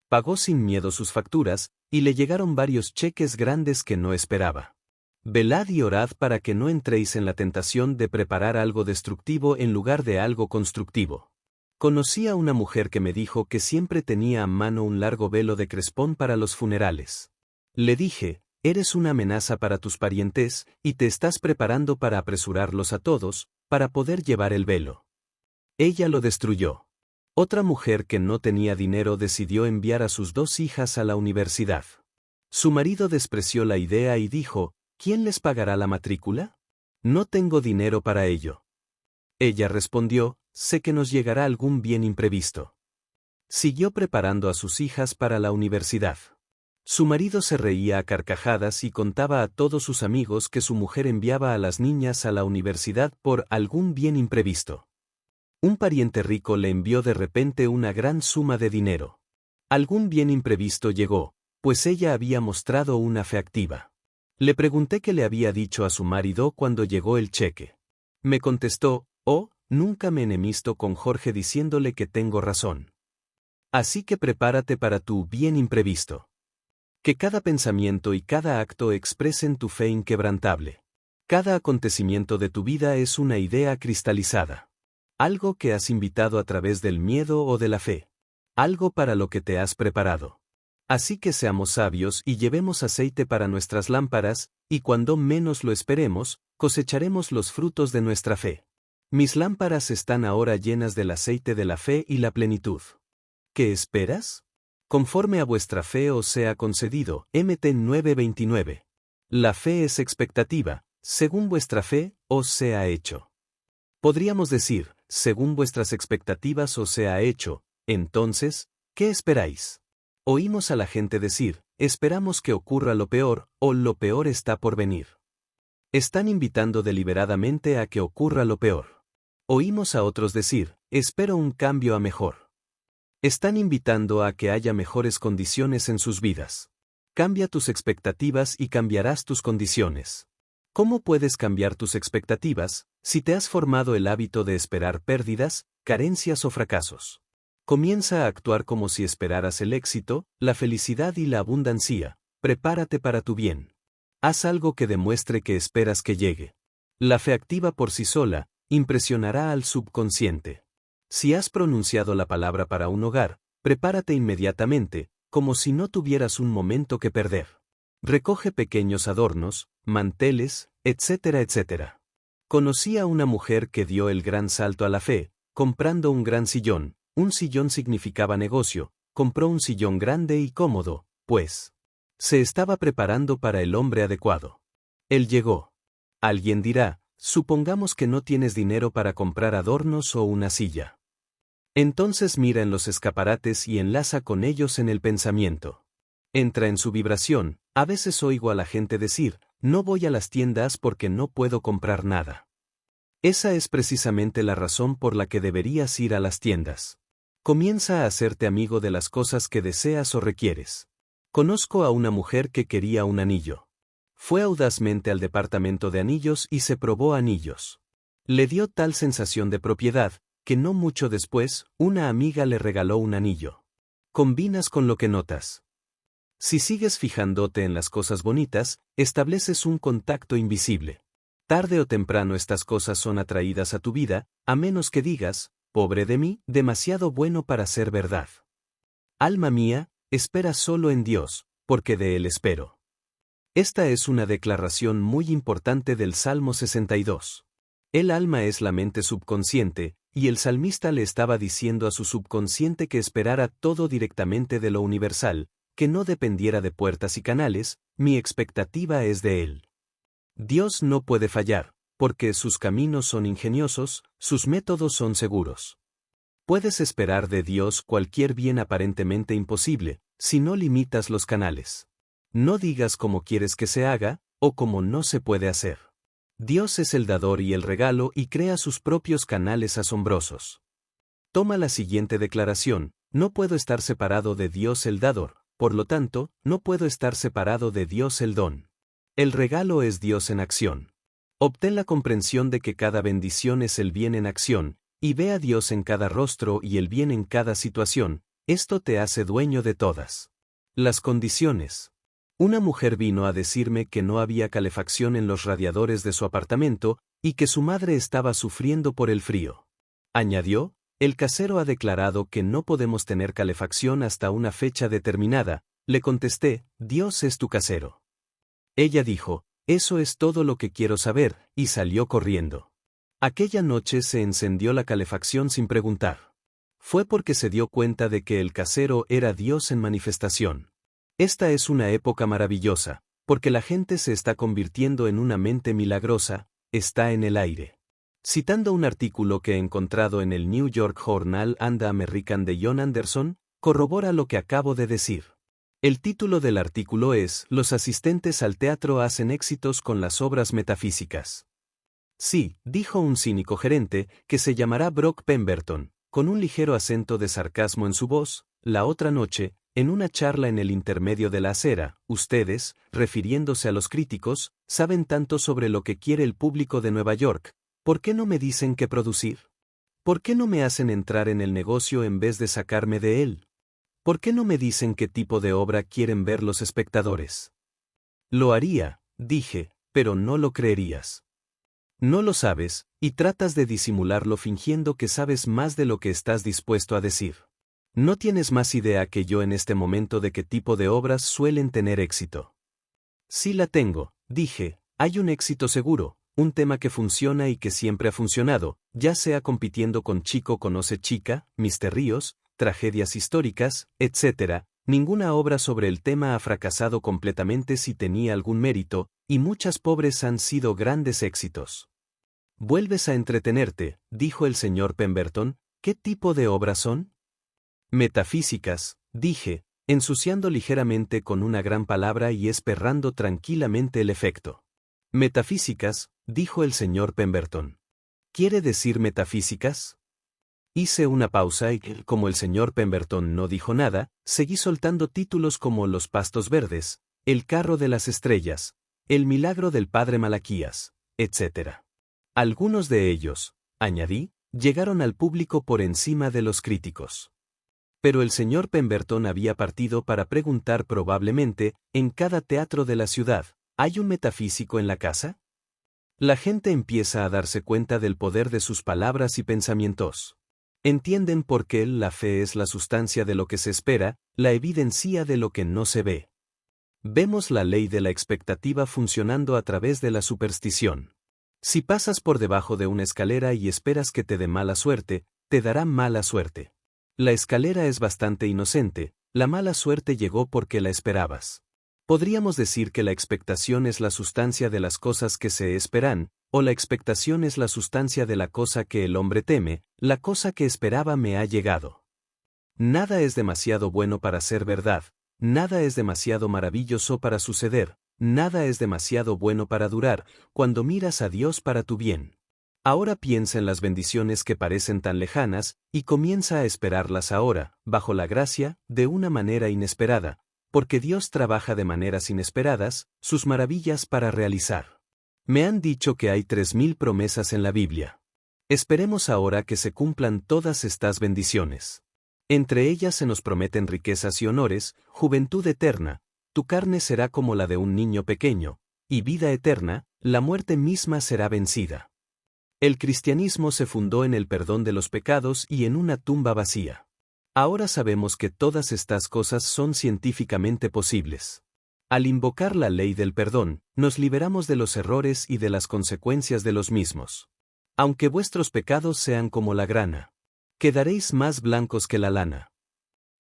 S1: Pagó sin miedo sus facturas, y le llegaron varios cheques grandes que no esperaba. Velad y orad para que no entréis en la tentación de preparar algo destructivo en lugar de algo constructivo. Conocí a una mujer que me dijo que siempre tenía a mano un largo velo de crespón para los funerales. Le dije, eres una amenaza para tus parientes, y te estás preparando para apresurarlos a todos, para poder llevar el velo. Ella lo destruyó. Otra mujer que no tenía dinero decidió enviar a sus 2 hijas a la universidad. Su marido despreció la idea y dijo, ¿quién les pagará la matrícula? No tengo dinero para ello. Ella respondió, sé que nos llegará algún bien imprevisto. Siguió preparando a sus hijas para la universidad. Su marido se reía a carcajadas y contaba a todos sus amigos que su mujer enviaba a las niñas a la universidad por algún bien imprevisto. Un pariente rico le envió de repente una gran suma de dinero. Algún bien imprevisto llegó, pues ella había mostrado una fe activa. Le pregunté qué le había dicho a su marido cuando llegó el cheque. Me contestó, nunca me enemisto con Jorge diciéndole que tengo razón. Así que prepárate para tu bien imprevisto. Que cada pensamiento y cada acto expresen tu fe inquebrantable. Cada acontecimiento de tu vida es una idea cristalizada. Algo que has invitado a través del miedo o de la fe. Algo para lo que te has preparado. Así que seamos sabios y llevemos aceite para nuestras lámparas, y cuando menos lo esperemos, cosecharemos los frutos de nuestra fe. Mis lámparas están ahora llenas del aceite de la fe y la plenitud. ¿Qué esperas? Conforme a vuestra fe os sea concedido. Mt 9:29. La fe es expectativa, según vuestra fe os sea hecho. Podríamos decir, según vuestras expectativas os sea hecho, entonces, ¿qué esperáis? Oímos a la gente decir, esperamos que ocurra lo peor, o lo peor está por venir. Están invitando deliberadamente a que ocurra lo peor. Oímos a otros decir, espero un cambio a mejor. Están invitando a que haya mejores condiciones en sus vidas. Cambia tus expectativas y cambiarás tus condiciones. ¿Cómo puedes cambiar tus expectativas si te has formado el hábito de esperar pérdidas, carencias o fracasos? Comienza a actuar como si esperaras el éxito, la felicidad y la abundancia. Prepárate para tu bien. Haz algo que demuestre que esperas que llegue. La fe activa por sí sola impresionará al subconsciente. Si has pronunciado la palabra para un hogar, prepárate inmediatamente, como si no tuvieras un momento que perder. Recoge pequeños adornos, manteles, etcétera, etcétera. Conocí a una mujer que dio el gran salto a la fe, comprando un gran sillón. Un sillón significaba negocio, compró un sillón grande y cómodo, pues se estaba preparando para el hombre adecuado. Él llegó. Alguien dirá, supongamos que no tienes dinero para comprar adornos o una silla. Entonces mira en los escaparates y enlaza con ellos en el pensamiento. Entra en su vibración. A veces oigo a la gente decir, no voy a las tiendas porque no puedo comprar nada. Esa es precisamente la razón por la que deberías ir a las tiendas. Comienza a hacerte amigo de las cosas que deseas o requieres. Conozco a una mujer que quería un anillo. Fue audazmente al departamento de anillos y se probó anillos. Le dio tal sensación de propiedad, que no mucho después, una amiga le regaló un anillo. Combinas con lo que notas. Si sigues fijándote en las cosas bonitas, estableces un contacto invisible. Tarde o temprano estas cosas son atraídas a tu vida, a menos que digas, pobre de mí, demasiado bueno para ser verdad. Alma mía, espera solo en Dios, porque de Él espero. Esta es una declaración muy importante del Salmo 62. El alma es la mente subconsciente, y el salmista le estaba diciendo a su subconsciente que esperara todo directamente de lo universal, que no dependiera de puertas y canales, mi expectativa es de Él. Dios no puede fallar, porque sus caminos son ingeniosos, sus métodos son seguros. Puedes esperar de Dios cualquier bien aparentemente imposible, si no limitas los canales. No digas cómo quieres que se haga, o cómo no se puede hacer. Dios es el dador y el regalo y crea sus propios canales asombrosos. Toma la siguiente declaración, no puedo estar separado de Dios el dador, por lo tanto, no puedo estar separado de Dios el don. El regalo es Dios en acción. Obtén la comprensión de que cada bendición es el bien en acción, y ve a Dios en cada rostro y el bien en cada situación, esto te hace dueño de todas las condiciones. Una mujer vino a decirme que no había calefacción en los radiadores de su apartamento, y que su madre estaba sufriendo por el frío. Añadió, el casero ha declarado que no podemos tener calefacción hasta una fecha determinada. Le contesté, Dios es tu casero. Ella dijo, eso es todo lo que quiero saber, y salió corriendo. Aquella noche se encendió la calefacción sin preguntar. Fue porque se dio cuenta de que el casero era Dios en manifestación. Esta es una época maravillosa, porque la gente se está convirtiendo en una mente milagrosa, está en el aire. Citando un artículo que he encontrado en el New York Journal and American de John Anderson, corrobora lo que acabo de decir. El título del artículo es «Los asistentes al teatro hacen éxitos con las obras metafísicas». Sí, dijo un cínico gerente, que se llamará Brock Pemberton, con un ligero acento de sarcasmo en su voz, la otra noche, en una charla en el intermedio de la acera. Ustedes, refiriéndose a los críticos, saben tanto sobre lo que quiere el público de Nueva York. ¿Por qué no me dicen qué producir? ¿Por qué no me hacen entrar en el negocio en vez de sacarme de él? ¿Por qué no me dicen qué tipo de obra quieren ver los espectadores? Lo haría, dije, pero no lo creerías. No lo sabes, y tratas de disimularlo fingiendo que sabes más de lo que estás dispuesto a decir. No tienes más idea que yo en este momento de qué tipo de obras suelen tener éxito. Sí la tengo, dije, hay un éxito seguro, un tema que funciona y que siempre ha funcionado, ya sea compitiendo con Chico conoce chica, Mr. Ríos, tragedias históricas, etc. Ninguna obra sobre el tema ha fracasado completamente si tenía algún mérito, y muchas pobres han sido grandes éxitos. Vuelves a entretenerte, dijo el señor Pemberton. ¿Qué tipo de obras son? Metafísicas, dije, ensuciando ligeramente con una gran palabra y esperando tranquilamente el efecto. Metafísicas, dijo el señor Pemberton. ¿Quiere decir metafísicas? Hice una pausa y, como el señor Pemberton no dijo nada, seguí soltando títulos como Los pastos verdes, El carro de las estrellas, El milagro del padre Malaquías, etc. Algunos de ellos, añadí, llegaron al público por encima de los críticos. Pero el señor Pemberton había partido para preguntar probablemente, en cada teatro de la ciudad, ¿hay un metafísico en la casa? La gente empieza a darse cuenta del poder de sus palabras y pensamientos. Entienden por qué la fe es la sustancia de lo que se espera, la evidencia de lo que no se ve. Vemos la ley de la expectativa funcionando a través de la superstición. Si pasas por debajo de una escalera y esperas que te dé mala suerte, te dará mala suerte. La escalera es bastante inocente, la mala suerte llegó porque la esperabas. Podríamos decir que la expectación es la sustancia de las cosas que se esperan, o la expectación es la sustancia de la cosa que el hombre teme, la cosa que esperaba me ha llegado. Nada es demasiado bueno para ser verdad, nada es demasiado maravilloso para suceder, nada es demasiado bueno para durar, cuando miras a Dios para tu bien. Ahora piensa en las bendiciones que parecen tan lejanas, y comienza a esperarlas ahora, bajo la gracia, de una manera inesperada, porque Dios trabaja de maneras inesperadas, sus maravillas para realizar. Me han dicho que hay 3000 promesas en la Biblia. Esperemos ahora que se cumplan todas estas bendiciones. Entre ellas se nos prometen riquezas y honores, juventud eterna, tu carne será como la de un niño pequeño, y vida eterna, la muerte misma será vencida. El cristianismo se fundó en el perdón de los pecados y en una tumba vacía. Ahora sabemos que todas estas cosas son científicamente posibles. Al invocar la ley del perdón, nos liberamos de los errores y de las consecuencias de los mismos. Aunque vuestros pecados sean como la grana, quedaréis más blancos que la lana.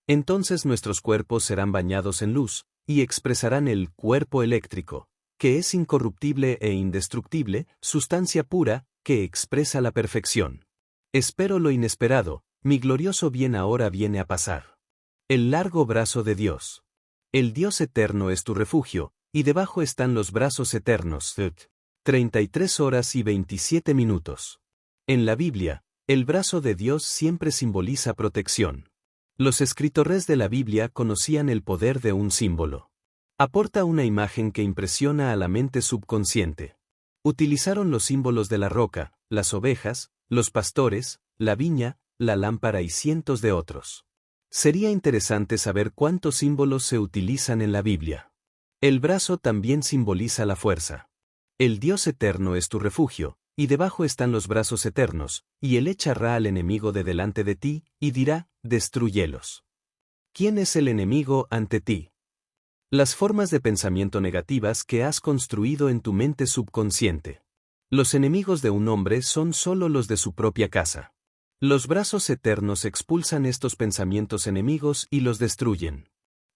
S1: Entonces nuestros cuerpos serán bañados en luz, y expresarán el cuerpo eléctrico, que es incorruptible e indestructible, sustancia pura, que expresa la perfección. Espero lo inesperado, mi glorioso bien ahora viene a pasar. El largo brazo de Dios. El Dios eterno es tu refugio, y debajo están los brazos eternos. 33 horas y 27 minutos. En la Biblia, el brazo de Dios siempre simboliza protección. Los escritores de la Biblia conocían el poder de un símbolo. Aporta una imagen que impresiona a la mente subconsciente. Utilizaron los símbolos de la roca, las ovejas, los pastores, la viña, la lámpara y cientos de otros. Sería interesante saber cuántos símbolos se utilizan en la Biblia. El brazo también simboliza la fuerza. El Dios eterno es tu refugio, y debajo están los brazos eternos, y él echará al enemigo de delante de ti, y dirá, destrúyelos. ¿Quién es el enemigo ante ti? Las formas de pensamiento negativas que has construido en tu mente subconsciente. Los enemigos de un hombre son solo los de su propia casa. Los brazos eternos expulsan estos pensamientos enemigos y los destruyen.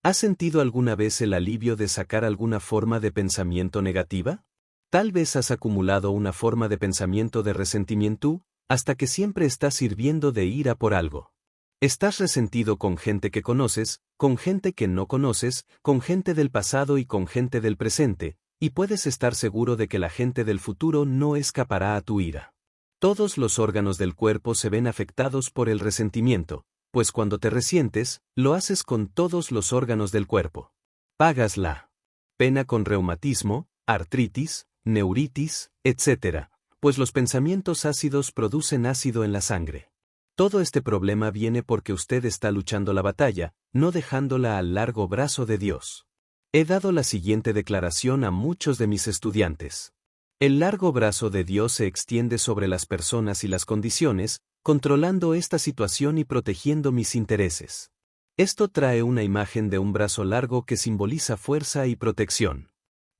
S1: ¿Has sentido alguna vez el alivio de sacar alguna forma de pensamiento negativa? Tal vez has acumulado una forma de pensamiento de resentimiento, hasta que siempre estás sirviendo de ira por algo. Estás resentido con gente que conoces, con gente que no conoces, con gente del pasado y con gente del presente, y puedes estar seguro de que la gente del futuro no escapará a tu ira. Todos los órganos del cuerpo se ven afectados por el resentimiento, pues cuando te resientes, lo haces con todos los órganos del cuerpo. Pagas la pena con reumatismo, artritis, neuritis, etc., pues los pensamientos ácidos producen ácido en la sangre. Todo este problema viene porque usted está luchando la batalla, no dejándola al largo brazo de Dios. He dado la siguiente declaración a muchos de mis estudiantes. El largo brazo de Dios se extiende sobre las personas y las condiciones, controlando esta situación y protegiendo mis intereses. Esto trae una imagen de un brazo largo que simboliza fuerza y protección.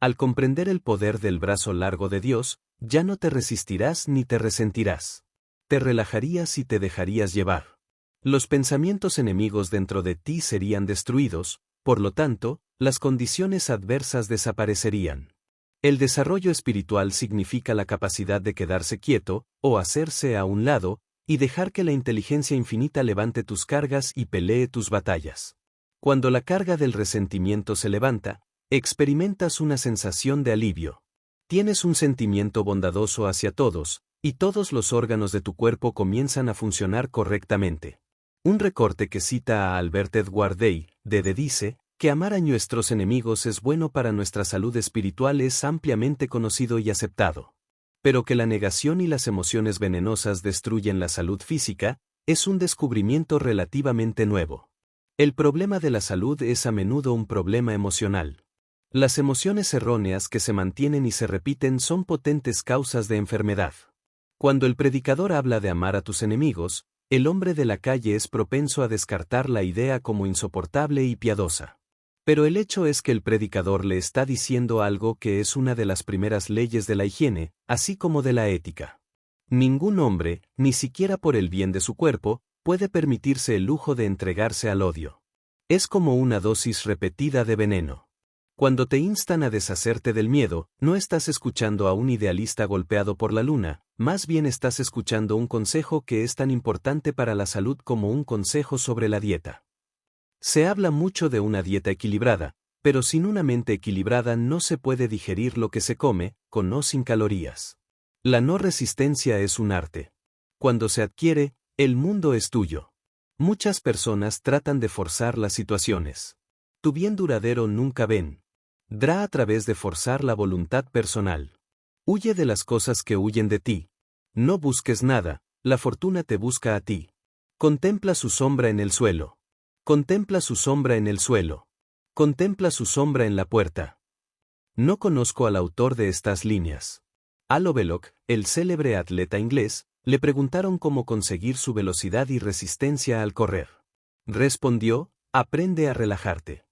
S1: Al comprender el poder del brazo largo de Dios, ya no te resistirás ni te resentirás. Te relajarías y te dejarías llevar. Los pensamientos enemigos dentro de ti serían destruidos, por lo tanto, las condiciones adversas desaparecerían. El desarrollo espiritual significa la capacidad de quedarse quieto, o hacerse a un lado, y dejar que la inteligencia infinita levante tus cargas y pelee tus batallas. Cuando la carga del resentimiento se levanta, experimentas una sensación de alivio. Tienes un sentimiento bondadoso hacia todos, y todos los órganos de tu cuerpo comienzan a funcionar correctamente. Un recorte que cita a Albert Edward Day, dice, que amar a nuestros enemigos es bueno para nuestra salud espiritual es ampliamente conocido y aceptado. Pero que la negación y las emociones venenosas destruyen la salud física, es un descubrimiento relativamente nuevo. El problema de la salud es a menudo un problema emocional. Las emociones erróneas que se mantienen y se repiten son potentes causas de enfermedad. Cuando el predicador habla de amar a tus enemigos, el hombre de la calle es propenso a descartar la idea como insoportable y piadosa. Pero el hecho es que el predicador le está diciendo algo que es una de las primeras leyes de la higiene, así como de la ética. Ningún hombre, ni siquiera por el bien de su cuerpo, puede permitirse el lujo de entregarse al odio. Es como una dosis repetida de veneno. Cuando te instan a deshacerte del miedo, no estás escuchando a un idealista golpeado por la luna, más bien estás escuchando un consejo que es tan importante para la salud como un consejo sobre la dieta. Se habla mucho de una dieta equilibrada, pero sin una mente equilibrada no se puede digerir lo que se come, con o sin calorías. La no resistencia es un arte. Cuando se adquiere, el mundo es tuyo. Muchas personas tratan de forzar las situaciones. Tu bien duradero nunca ven. Dra a través de forzar la voluntad personal. Huye de las cosas que huyen de ti. No busques nada, la fortuna te busca a ti. Contempla su sombra en el suelo. Contempla su sombra en el suelo. Contempla su sombra en la puerta. No conozco al autor de estas líneas. A Lovelock, el célebre atleta inglés, le preguntaron cómo conseguir su velocidad y resistencia al correr. Respondió, aprende a relajarte.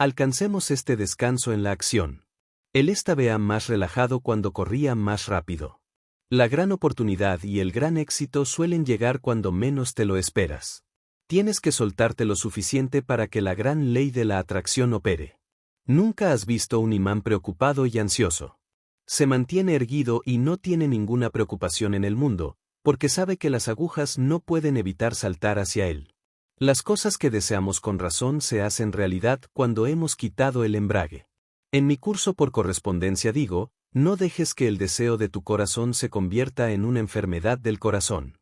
S1: Alcancemos este descanso en la acción. Él estaba más relajado cuando corría más rápido. La gran oportunidad y el gran éxito suelen llegar cuando menos te lo esperas. Tienes que soltarte lo suficiente para que la gran ley de la atracción opere. Nunca has visto un imán preocupado y ansioso. Se mantiene erguido y no tiene ninguna preocupación en el mundo, porque sabe que las agujas no pueden evitar saltar hacia él. Las cosas que deseamos con razón se hacen realidad cuando hemos quitado el embrague. En mi curso por correspondencia digo, no dejes que el deseo de tu corazón se convierta en una enfermedad del corazón.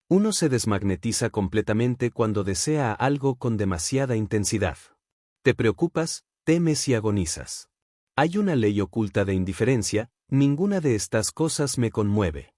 S1: Uno se desmagnetiza completamente cuando desea algo con demasiada intensidad. Te preocupas, temes y agonizas. Hay una ley oculta de indiferencia, ninguna de estas cosas me conmueve.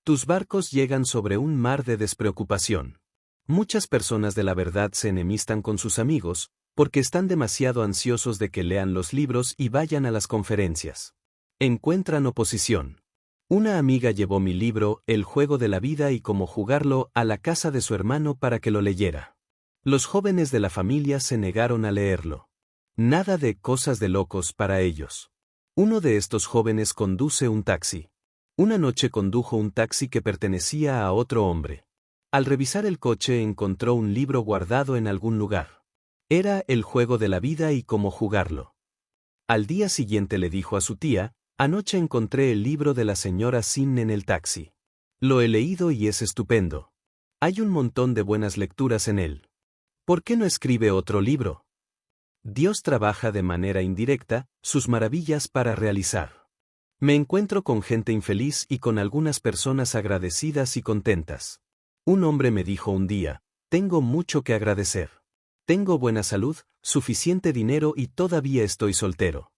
S1: Tus barcos llegan sobre un mar de despreocupación. Muchas personas de la verdad se enemistan con sus amigos, porque están demasiado ansiosos de que lean los libros y vayan a las conferencias. Encuentran oposición. Una amiga llevó mi libro, El juego de la vida y cómo jugarlo, a la casa de su hermano para que lo leyera. Los jóvenes de la familia se negaron a leerlo. Nada de cosas de locos para ellos. Uno de estos jóvenes conduce un taxi. Una noche condujo un taxi que pertenecía a otro hombre. Al revisar el coche encontró un libro guardado en algún lugar. Era El juego de la vida y cómo jugarlo. Al día siguiente le dijo a su tía, anoche encontré el libro de la señora Sin en el taxi. Lo he leído y es estupendo. Hay un montón de buenas lecturas en él. ¿Por qué no escribe otro libro? Dios trabaja de manera indirecta sus maravillas para realizar. Me encuentro con gente infeliz y con algunas personas agradecidas y contentas. Un hombre me dijo un día, tengo mucho que agradecer. Tengo buena salud, suficiente dinero y todavía estoy soltero.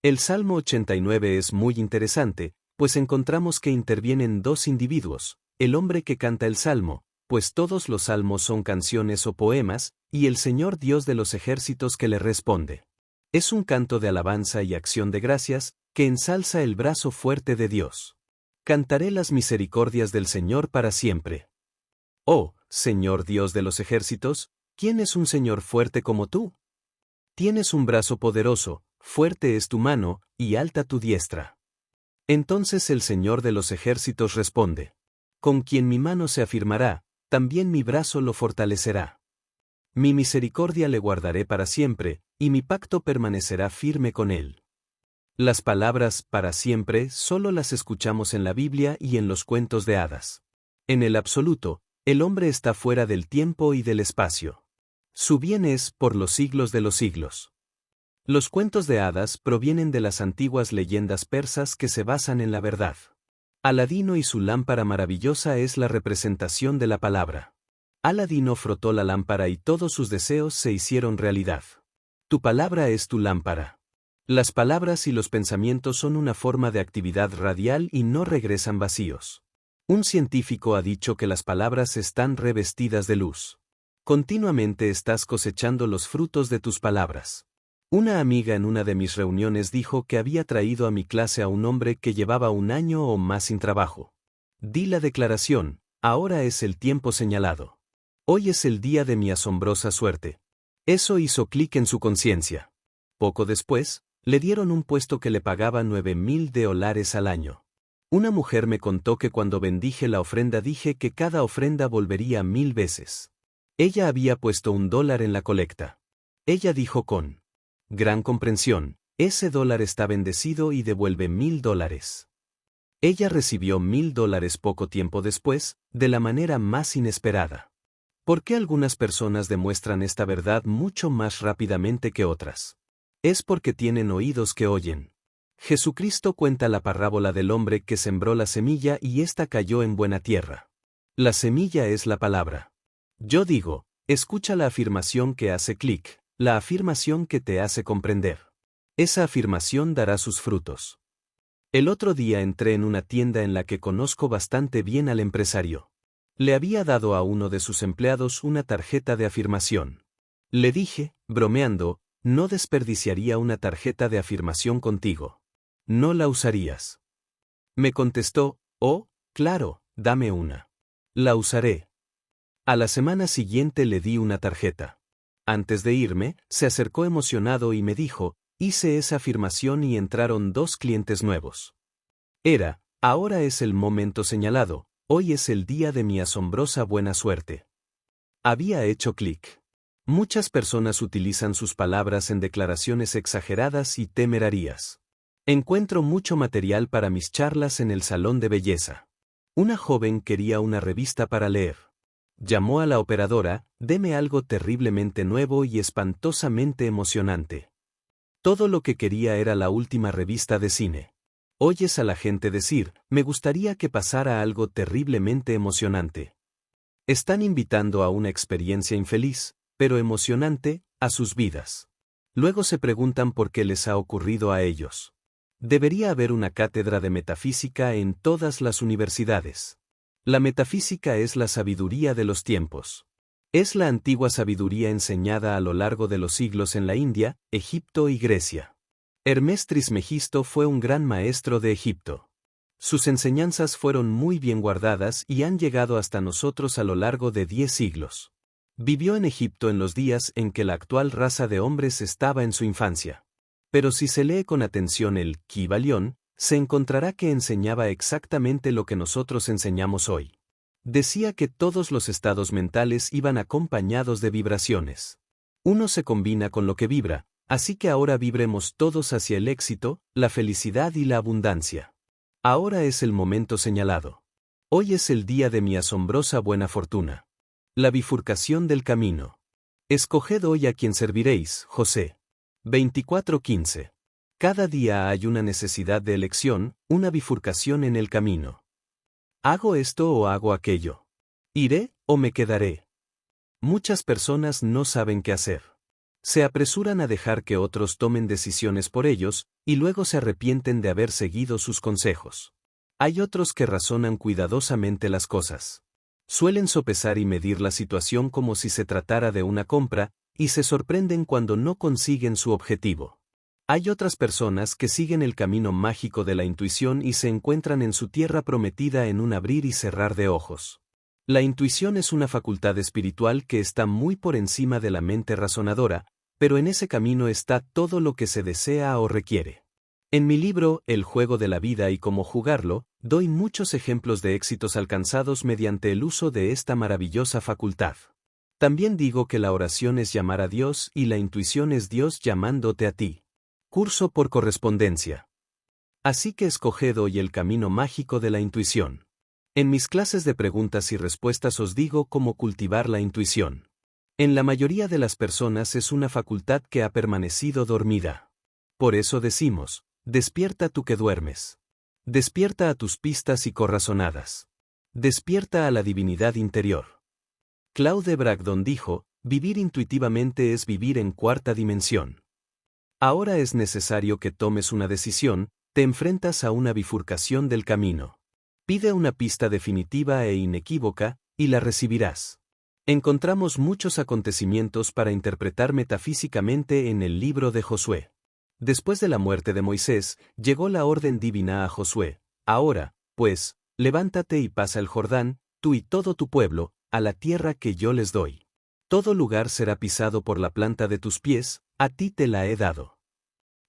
S1: El Salmo 89 es muy interesante, pues encontramos que intervienen dos individuos, el hombre que canta el salmo, pues todos los salmos son canciones o poemas, y el Señor Dios de los ejércitos que le responde. Es un canto de alabanza y acción de gracias, que ensalza el brazo fuerte de Dios. Cantaré las misericordias del Señor para siempre. Oh, Señor Dios de los ejércitos, ¿quién es un Señor fuerte como tú? Tienes un brazo poderoso, fuerte es tu mano, y alta tu diestra. Entonces el Señor de los ejércitos responde: con quien mi mano se afirmará, también mi brazo lo fortalecerá. Mi misericordia le guardaré para siempre, y mi pacto permanecerá firme con él. Las palabras para siempre solo las escuchamos en la Biblia y en los cuentos de hadas. En el absoluto, el hombre está fuera del tiempo y del espacio. Su bien es por los siglos de los siglos. Los cuentos de hadas provienen de las antiguas leyendas persas que se basan en la verdad. Aladino y su lámpara maravillosa es la representación de la palabra. Aladino frotó la lámpara y todos sus deseos se hicieron realidad. Tu palabra es tu lámpara. Las palabras y los pensamientos son una forma de actividad radial y no regresan vacíos. Un científico ha dicho que las palabras están revestidas de luz. Continuamente estás cosechando los frutos de tus palabras. Una amiga en una de mis reuniones dijo que había traído a mi clase a un hombre que llevaba un año o más sin trabajo. Di la declaración: ahora es el tiempo señalado. Hoy es el día de mi asombrosa suerte. Eso hizo clic en su conciencia. Poco después, le dieron un puesto que le pagaba $9,000 al año. Una mujer me contó que cuando bendije la ofrenda dije que cada ofrenda volvería 1000 veces. Ella había puesto $1 en la colecta. Ella dijo con gran comprensión: ese $1 está bendecido y devuelve $1000. Ella recibió $1000 poco tiempo después, de la manera más inesperada. ¿Por qué algunas personas demuestran esta verdad mucho más rápidamente que otras? Es porque tienen oídos que oyen. Jesucristo cuenta la parábola del hombre que sembró la semilla y ésta cayó en buena tierra. La semilla es la palabra. Yo digo, escucha la afirmación que hace clic, la afirmación que te hace comprender. Esa afirmación dará sus frutos. El otro día entré en una tienda en la que conozco bastante bien al empresario. Le había dado a uno de sus empleados una tarjeta de afirmación. Le dije, bromeando, no desperdiciaría una tarjeta de afirmación contigo. ¿No la usarías? Me contestó, oh, claro, dame una. La usaré. A la semana siguiente le di una tarjeta. Antes de irme, se acercó emocionado y me dijo, hice esa afirmación y entraron 2 clientes nuevos. Era, ahora es el momento señalado, hoy es el día de mi asombrosa buena suerte. Había hecho clic. Muchas personas utilizan sus palabras en declaraciones exageradas y temerarias. Encuentro mucho material para mis charlas en el salón de belleza. Una joven quería una revista para leer. Llamó a la operadora: deme algo terriblemente nuevo y espantosamente emocionante. Todo lo que quería era la última revista de cine. Oyes a la gente decir, me gustaría que pasara algo terriblemente emocionante. Están invitando a una experiencia infeliz, pero emocionante, a sus vidas. Luego se preguntan por qué les ha ocurrido a ellos. Debería haber una cátedra de metafísica en todas las universidades. La metafísica es la sabiduría de los tiempos. Es la antigua sabiduría enseñada a lo largo de los siglos en la India, Egipto y Grecia. Hermes Trismegisto fue un gran maestro de Egipto. Sus enseñanzas fueron muy bien guardadas y han llegado hasta nosotros a lo largo de 10 siglos. Vivió en Egipto en los días en que la actual raza de hombres estaba en su infancia. Pero si se lee con atención el Kybalión, se encontrará que enseñaba exactamente lo que nosotros enseñamos hoy. Decía que todos los estados mentales iban acompañados de vibraciones. Uno se combina con lo que vibra, así que ahora vibremos todos hacia el éxito, la felicidad y la abundancia. Ahora es el momento señalado. Hoy es el día de mi asombrosa buena fortuna. La bifurcación del camino. Escoged hoy a quien serviréis, José. 24:15. Cada día hay una necesidad de elección, una bifurcación en el camino. ¿Hago esto o hago aquello? ¿Iré o me quedaré? Muchas personas no saben qué hacer. Se apresuran a dejar que otros tomen decisiones por ellos, y luego se arrepienten de haber seguido sus consejos. Hay otros que razonan cuidadosamente las cosas. Suelen sopesar y medir la situación como si se tratara de una compra, y se sorprenden cuando no consiguen su objetivo. Hay otras personas que siguen el camino mágico de la intuición y se encuentran en su tierra prometida en un abrir y cerrar de ojos. La intuición es una facultad espiritual que está muy por encima de la mente razonadora, pero en ese camino está todo lo que se desea o requiere. En mi libro, El juego de la vida y cómo jugarlo, doy muchos ejemplos de éxitos alcanzados mediante el uso de esta maravillosa facultad. También digo que la oración es llamar a Dios y la intuición es Dios llamándote a ti. Curso por correspondencia. Así que escoged hoy el camino mágico de la intuición. En mis clases de preguntas y respuestas os digo cómo cultivar la intuición. En la mayoría de las personas es una facultad que ha permanecido dormida. Por eso decimos, despierta tú que duermes. Despierta a tus pistas y corazonadas. Despierta a la divinidad interior. Claude Bragdon dijo, vivir intuitivamente es vivir en cuarta dimensión. Ahora es necesario que tomes una decisión, te enfrentas a una bifurcación del camino. Pide una pista definitiva e inequívoca, y la recibirás. Encontramos muchos acontecimientos para interpretar metafísicamente en el libro de Josué. Después de la muerte de Moisés, llegó la orden divina a Josué. Ahora, pues, levántate y pasa el Jordán, tú y todo tu pueblo, a la tierra que yo les doy. Todo lugar será pisado por la planta de tus pies, a ti te la he dado.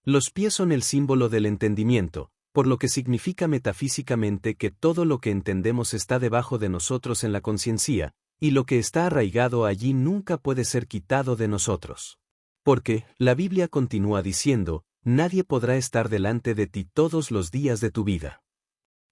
S1: Los pies son el símbolo del entendimiento, por lo que significa metafísicamente que todo lo que entendemos está debajo de nosotros en la conciencia, y lo que está arraigado allí nunca puede ser quitado de nosotros. Porque, la Biblia continúa diciendo, nadie podrá estar delante de ti todos los días de tu vida.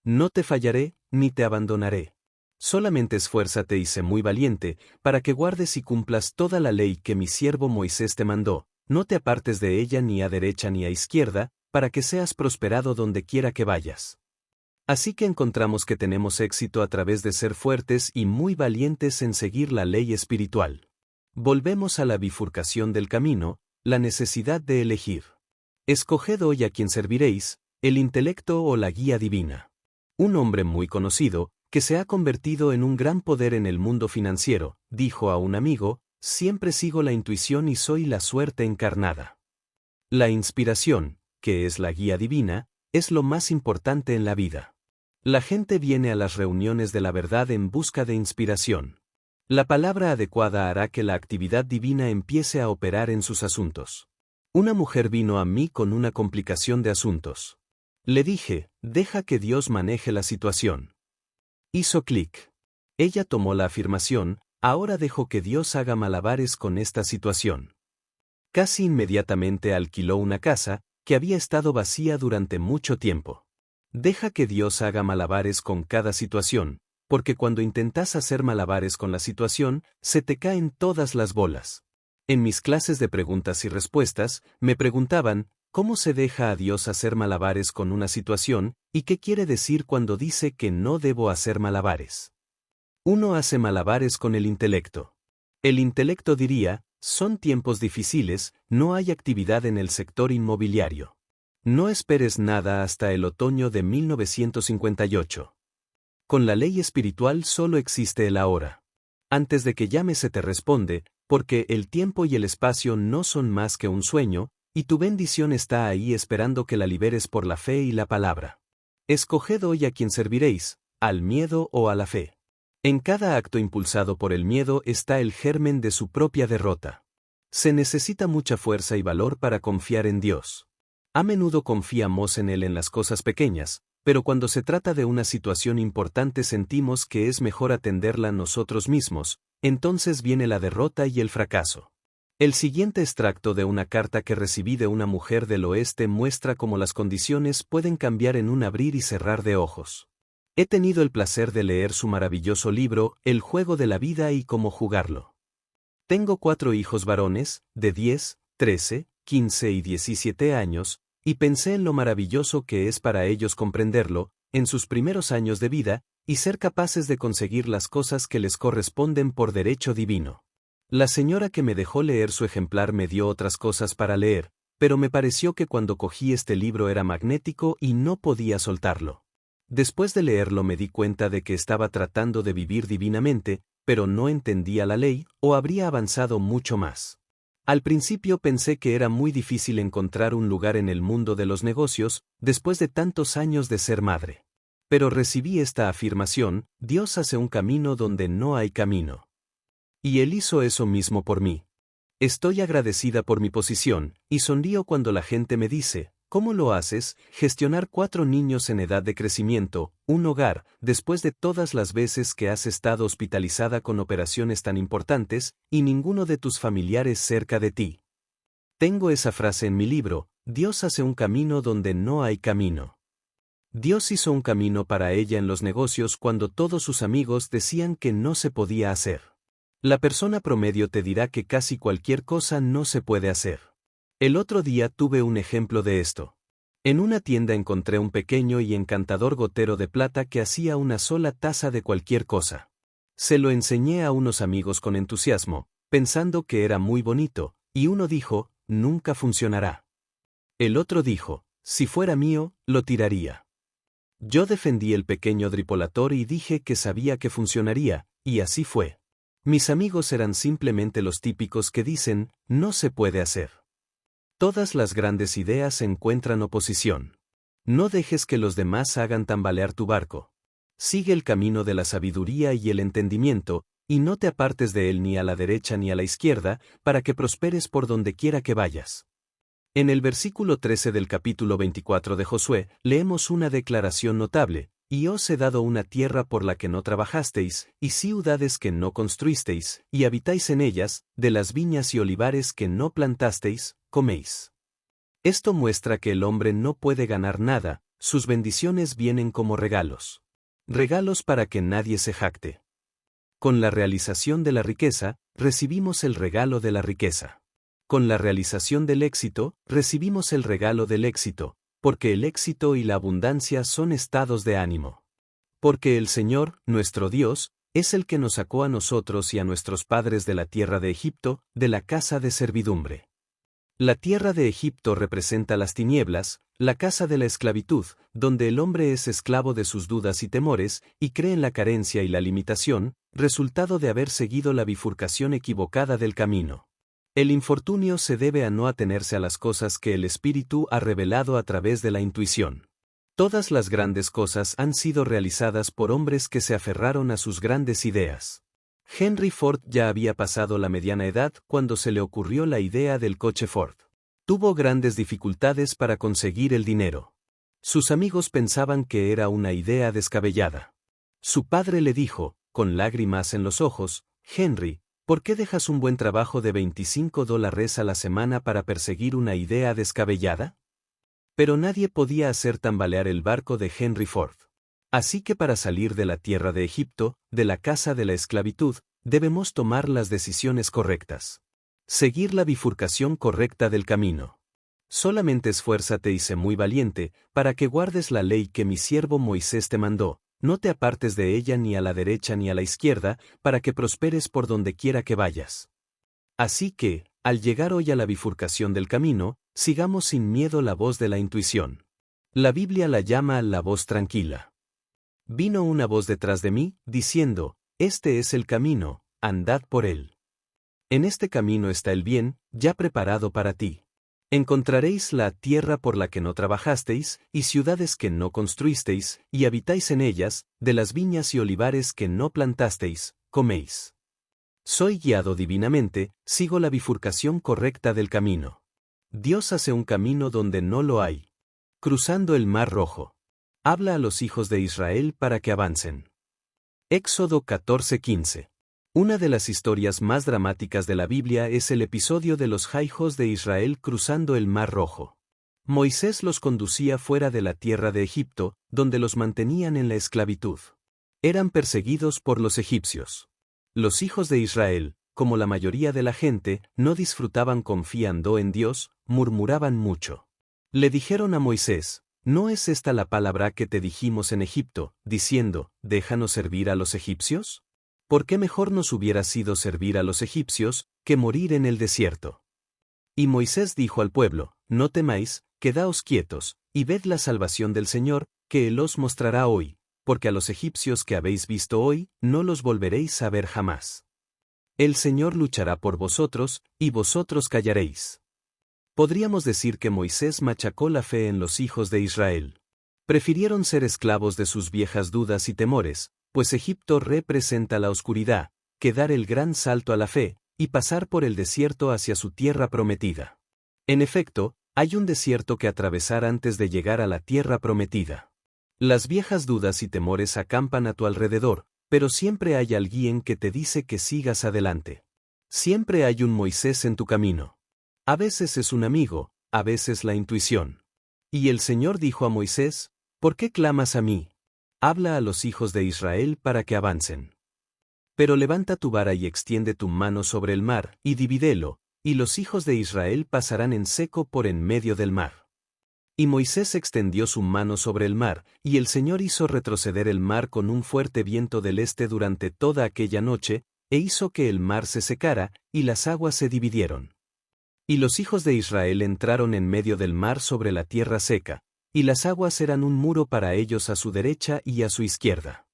S1: No te fallaré, ni te abandonaré. Solamente esfuérzate y sé muy valiente, para que guardes y cumplas toda la ley que mi siervo Moisés te mandó, no te apartes de ella ni a derecha ni a izquierda, para que seas prosperado donde quiera que vayas. Así que encontramos que tenemos éxito a través de ser fuertes y muy valientes en seguir la ley espiritual. Volvemos a la bifurcación del camino, la necesidad de elegir. Escoged hoy a quien serviréis, el intelecto o la guía divina. Un hombre muy conocido, que se ha convertido en un gran poder en el mundo financiero, dijo a un amigo, siempre sigo la intuición y soy la suerte encarnada. La inspiración, que es la guía divina, es lo más importante en la vida. La gente viene a las reuniones de la verdad en busca de inspiración. La palabra adecuada hará que la actividad divina empiece a operar en sus asuntos. Una mujer vino a mí con una complicación de asuntos. Le dije, deja que Dios maneje la situación. Hizo clic. Ella tomó la afirmación, ahora dejo que Dios haga malabares con esta situación. Casi inmediatamente alquiló una casa, que había estado vacía durante mucho tiempo. Deja que Dios haga malabares con cada situación, porque cuando intentas hacer malabares con la situación, se te caen todas las bolas. En mis clases de preguntas y respuestas, me preguntaban, ¿cómo se deja a Dios hacer malabares con una situación, y qué quiere decir cuando dice que no debo hacer malabares? Uno hace malabares con el intelecto. El intelecto diría, son tiempos difíciles, no hay actividad en el sector inmobiliario. No esperes nada hasta el otoño de 1958. Con la ley espiritual solo existe el ahora. Antes de que llames se te responde, porque el tiempo y el espacio no son más que un sueño, y tu bendición está ahí esperando que la liberes por la fe y la palabra. Escoged hoy a quien serviréis, al miedo o a la fe. En cada acto impulsado por el miedo está el germen de su propia derrota. Se necesita mucha fuerza y valor para confiar en Dios. A menudo confiamos en Él en las cosas pequeñas, pero cuando se trata de una situación importante sentimos que es mejor atenderla nosotros mismos, entonces viene la derrota y el fracaso. El siguiente extracto de una carta que recibí de una mujer del oeste muestra cómo las condiciones pueden cambiar en un abrir y cerrar de ojos. He tenido el placer de leer su maravilloso libro, El juego de la vida y cómo jugarlo. Tengo 4 hijos varones, de 10, 13, 15 y 17 años, y pensé en lo maravilloso que es para ellos comprenderlo, en sus primeros años de vida, y ser capaces de conseguir las cosas que les corresponden por derecho divino. La señora que me dejó leer su ejemplar me dio otras cosas para leer, pero me pareció que cuando cogí este libro era magnético y no podía soltarlo. Después de leerlo me di cuenta de que estaba tratando de vivir divinamente, pero no entendía la ley, o habría avanzado mucho más. Al principio pensé que era muy difícil encontrar un lugar en el mundo de los negocios, después de tantos años de ser madre. Pero recibí esta afirmación: Dios hace un camino donde no hay camino. Y Él hizo eso mismo por mí. Estoy agradecida por mi posición, y sonrío cuando la gente me dice: ¿cómo lo haces? Gestionar 4 niños en edad de crecimiento, un hogar, después de todas las veces que has estado hospitalizada con operaciones tan importantes, y ninguno de tus familiares cerca de ti. Tengo esa frase en mi libro: Dios hace un camino donde no hay camino. Dios hizo un camino para ella en los negocios cuando todos sus amigos decían que no se podía hacer. La persona promedio te dirá que casi cualquier cosa no se puede hacer. El otro día tuve un ejemplo de esto. En una tienda encontré un pequeño y encantador gotero de plata que hacía una sola taza de cualquier cosa. Se lo enseñé a unos amigos con entusiasmo, pensando que era muy bonito, y uno dijo: nunca funcionará. El otro dijo: si fuera mío, lo tiraría. Yo defendí el pequeño dripolator y dije que sabía que funcionaría, y así fue. Mis amigos eran simplemente los típicos que dicen: no se puede hacer. Todas las grandes ideas encuentran oposición. No dejes que los demás hagan tambalear tu barco. Sigue el camino de la sabiduría y el entendimiento, y no te apartes de él ni a la derecha ni a la izquierda, para que prosperes por donde quiera que vayas. En el versículo 13 del capítulo 24 de Josué, leemos una declaración notable: y os he dado una tierra por la que no trabajasteis, y ciudades que no construisteis, y habitáis en ellas, de las viñas y olivares que no plantasteis, coméis. Esto muestra que el hombre no puede ganar nada, sus bendiciones vienen como regalos. Regalos para que nadie se jacte. Con la realización de la riqueza, recibimos el regalo de la riqueza. Con la realización del éxito, recibimos el regalo del éxito, porque el éxito y la abundancia son estados de ánimo. Porque el Señor, nuestro Dios, es el que nos sacó a nosotros y a nuestros padres de la tierra de Egipto, de la casa de servidumbre. La tierra de Egipto representa las tinieblas, la casa de la esclavitud, donde el hombre es esclavo de sus dudas y temores, y cree en la carencia y la limitación, resultado de haber seguido la bifurcación equivocada del camino. El infortunio se debe a no atenerse a las cosas que el Espíritu ha revelado a través de la intuición. Todas las grandes cosas han sido realizadas por hombres que se aferraron a sus grandes ideas. Henry Ford ya había pasado la mediana edad cuando se le ocurrió la idea del coche Ford. Tuvo grandes dificultades para conseguir el dinero. Sus amigos pensaban que era una idea descabellada. Su padre le dijo, con lágrimas en los ojos: Henry, ¿por qué dejas un buen trabajo de $25 a la semana para perseguir una idea descabellada? Pero nadie podía hacer tambalear el barco de Henry Ford. Así que para salir de la tierra de Egipto, de la casa de la esclavitud, debemos tomar las decisiones correctas. Seguir la bifurcación correcta del camino. Solamente esfuérzate y sé muy valiente, para que guardes la ley que mi siervo Moisés te mandó. No te apartes de ella ni a la derecha ni a la izquierda, para que prosperes por donde quiera que vayas. Así que, al llegar hoy a la bifurcación del camino, sigamos sin miedo la voz de la intuición. La Biblia la llama la voz tranquila. Vino una voz detrás de mí, diciendo: este es el camino, andad por él. En este camino está el bien, ya preparado para ti. Encontraréis la tierra por la que no trabajasteis, y ciudades que no construisteis, y habitáis en ellas, de las viñas y olivares que no plantasteis, coméis. Soy guiado divinamente, sigo la bifurcación correcta del camino. Dios hace un camino donde no lo hay. Cruzando el Mar Rojo. Habla a los hijos de Israel para que avancen. Éxodo 14:15. Una de las historias más dramáticas de la Biblia es el episodio de los hijos de Israel cruzando el Mar Rojo. Moisés los conducía fuera de la tierra de Egipto, donde los mantenían en la esclavitud. Eran perseguidos por los egipcios. Los hijos de Israel, como la mayoría de la gente, no disfrutaban confiando en Dios, murmuraban mucho. Le dijeron a Moisés: ¿No es esta la palabra que te dijimos en Egipto, diciendo, déjanos servir a los egipcios? ¿Por qué mejor nos hubiera sido servir a los egipcios, que morir en el desierto? Y Moisés dijo al pueblo: No temáis, quedaos quietos, y ved la salvación del Señor, que Él os mostrará hoy, porque a los egipcios que habéis visto hoy, no los volveréis a ver jamás. El Señor luchará por vosotros, y vosotros callaréis. Podríamos decir que Moisés machacó la fe en los hijos de Israel. Prefirieron ser esclavos de sus viejas dudas y temores, pues Egipto representa la oscuridad, que dar el gran salto a la fe, y pasar por el desierto hacia su tierra prometida. En efecto, hay un desierto que atravesar antes de llegar a la tierra prometida. Las viejas dudas y temores acampan a tu alrededor, pero siempre hay alguien que te dice que sigas adelante. Siempre hay un Moisés en tu camino. A veces es un amigo, a veces la intuición. Y el Señor dijo a Moisés: ¿Por qué clamas a mí? Habla a los hijos de Israel para que avancen. Pero levanta tu vara y extiende tu mano sobre el mar, y divídelo, y los hijos de Israel pasarán en seco por en medio del mar. Y Moisés extendió su mano sobre el mar, y el Señor hizo retroceder el mar con un fuerte viento del este durante toda aquella noche, e hizo que el mar se secara, y las aguas se dividieron. Y los hijos de Israel entraron en medio del mar sobre la tierra seca, y las aguas eran un muro para ellos a su derecha y a su izquierda.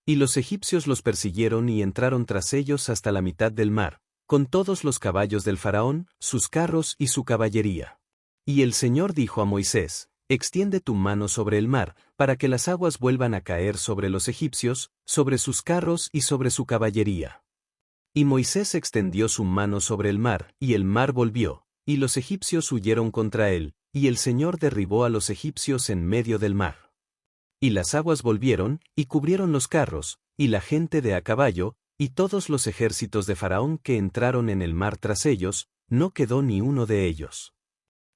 S1: Y los egipcios los persiguieron y entraron tras ellos hasta la mitad del mar, con todos los caballos del faraón, sus carros y su caballería. Y el Señor dijo a Moisés: Extiende tu mano sobre el mar, para que las aguas vuelvan a caer sobre los egipcios, sobre sus carros y sobre su caballería. Y Moisés extendió su mano sobre el mar, y el mar volvió, y los egipcios huyeron contra él, y el Señor derribó a los egipcios en medio del mar. Y las aguas volvieron, y cubrieron los carros, y la gente de a caballo, y todos los ejércitos de Faraón que entraron en el mar tras ellos, no quedó ni uno de ellos.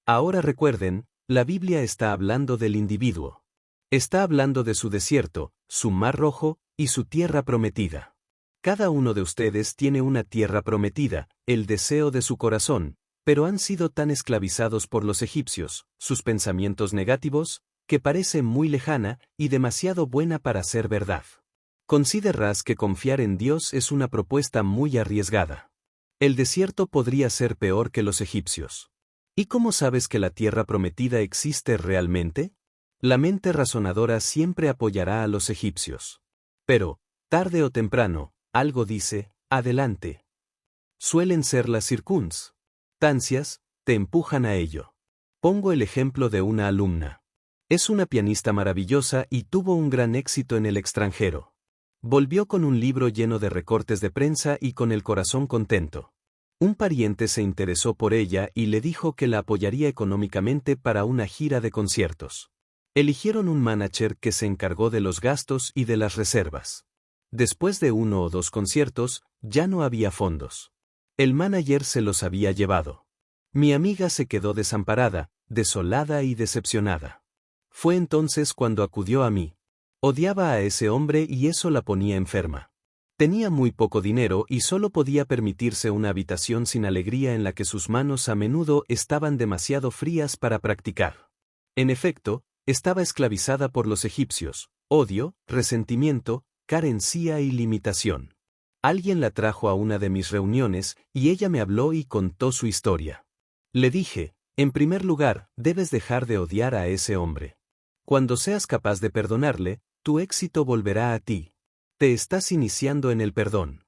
S1: Ahora recuerden, la Biblia está hablando del individuo. Está hablando de su desierto, su mar rojo, y su tierra prometida. Cada uno de ustedes tiene una tierra prometida, el deseo de su corazón, pero han sido tan esclavizados por los egipcios, sus pensamientos negativos, que parece muy lejana y demasiado buena para ser verdad. Consideras que confiar en Dios es una propuesta muy arriesgada. El desierto podría ser peor que los egipcios. ¿Y cómo sabes que la tierra prometida existe realmente? La mente razonadora siempre apoyará a los egipcios. Pero, tarde o temprano, algo dice: adelante. Suelen ser las circunstancias, te empujan a ello. Pongo el ejemplo de una alumna. Es una pianista maravillosa y tuvo un gran éxito en el extranjero. Volvió con un libro lleno de recortes de prensa y con el corazón contento. Un pariente se interesó por ella y le dijo que la apoyaría económicamente para una gira de conciertos. Eligieron un manager que se encargó de los gastos y de las reservas. Después de 1 o 2 conciertos, ya no había fondos. El manager se los había llevado. Mi amiga se quedó desamparada, desolada y decepcionada. Fue entonces cuando acudió a mí. Odiaba a ese hombre y eso la ponía enferma. Tenía muy poco dinero y solo podía permitirse una habitación sin alegría en la que sus manos a menudo estaban demasiado frías para practicar. En efecto, estaba esclavizada por los egipcios: odio, resentimiento, carencia y limitación. Alguien la trajo a una de mis reuniones y ella me habló y contó su historia. Le dije: en primer lugar, debes dejar de odiar a ese hombre. Cuando seas capaz de perdonarle, tu éxito volverá a ti. Te estás iniciando en el perdón.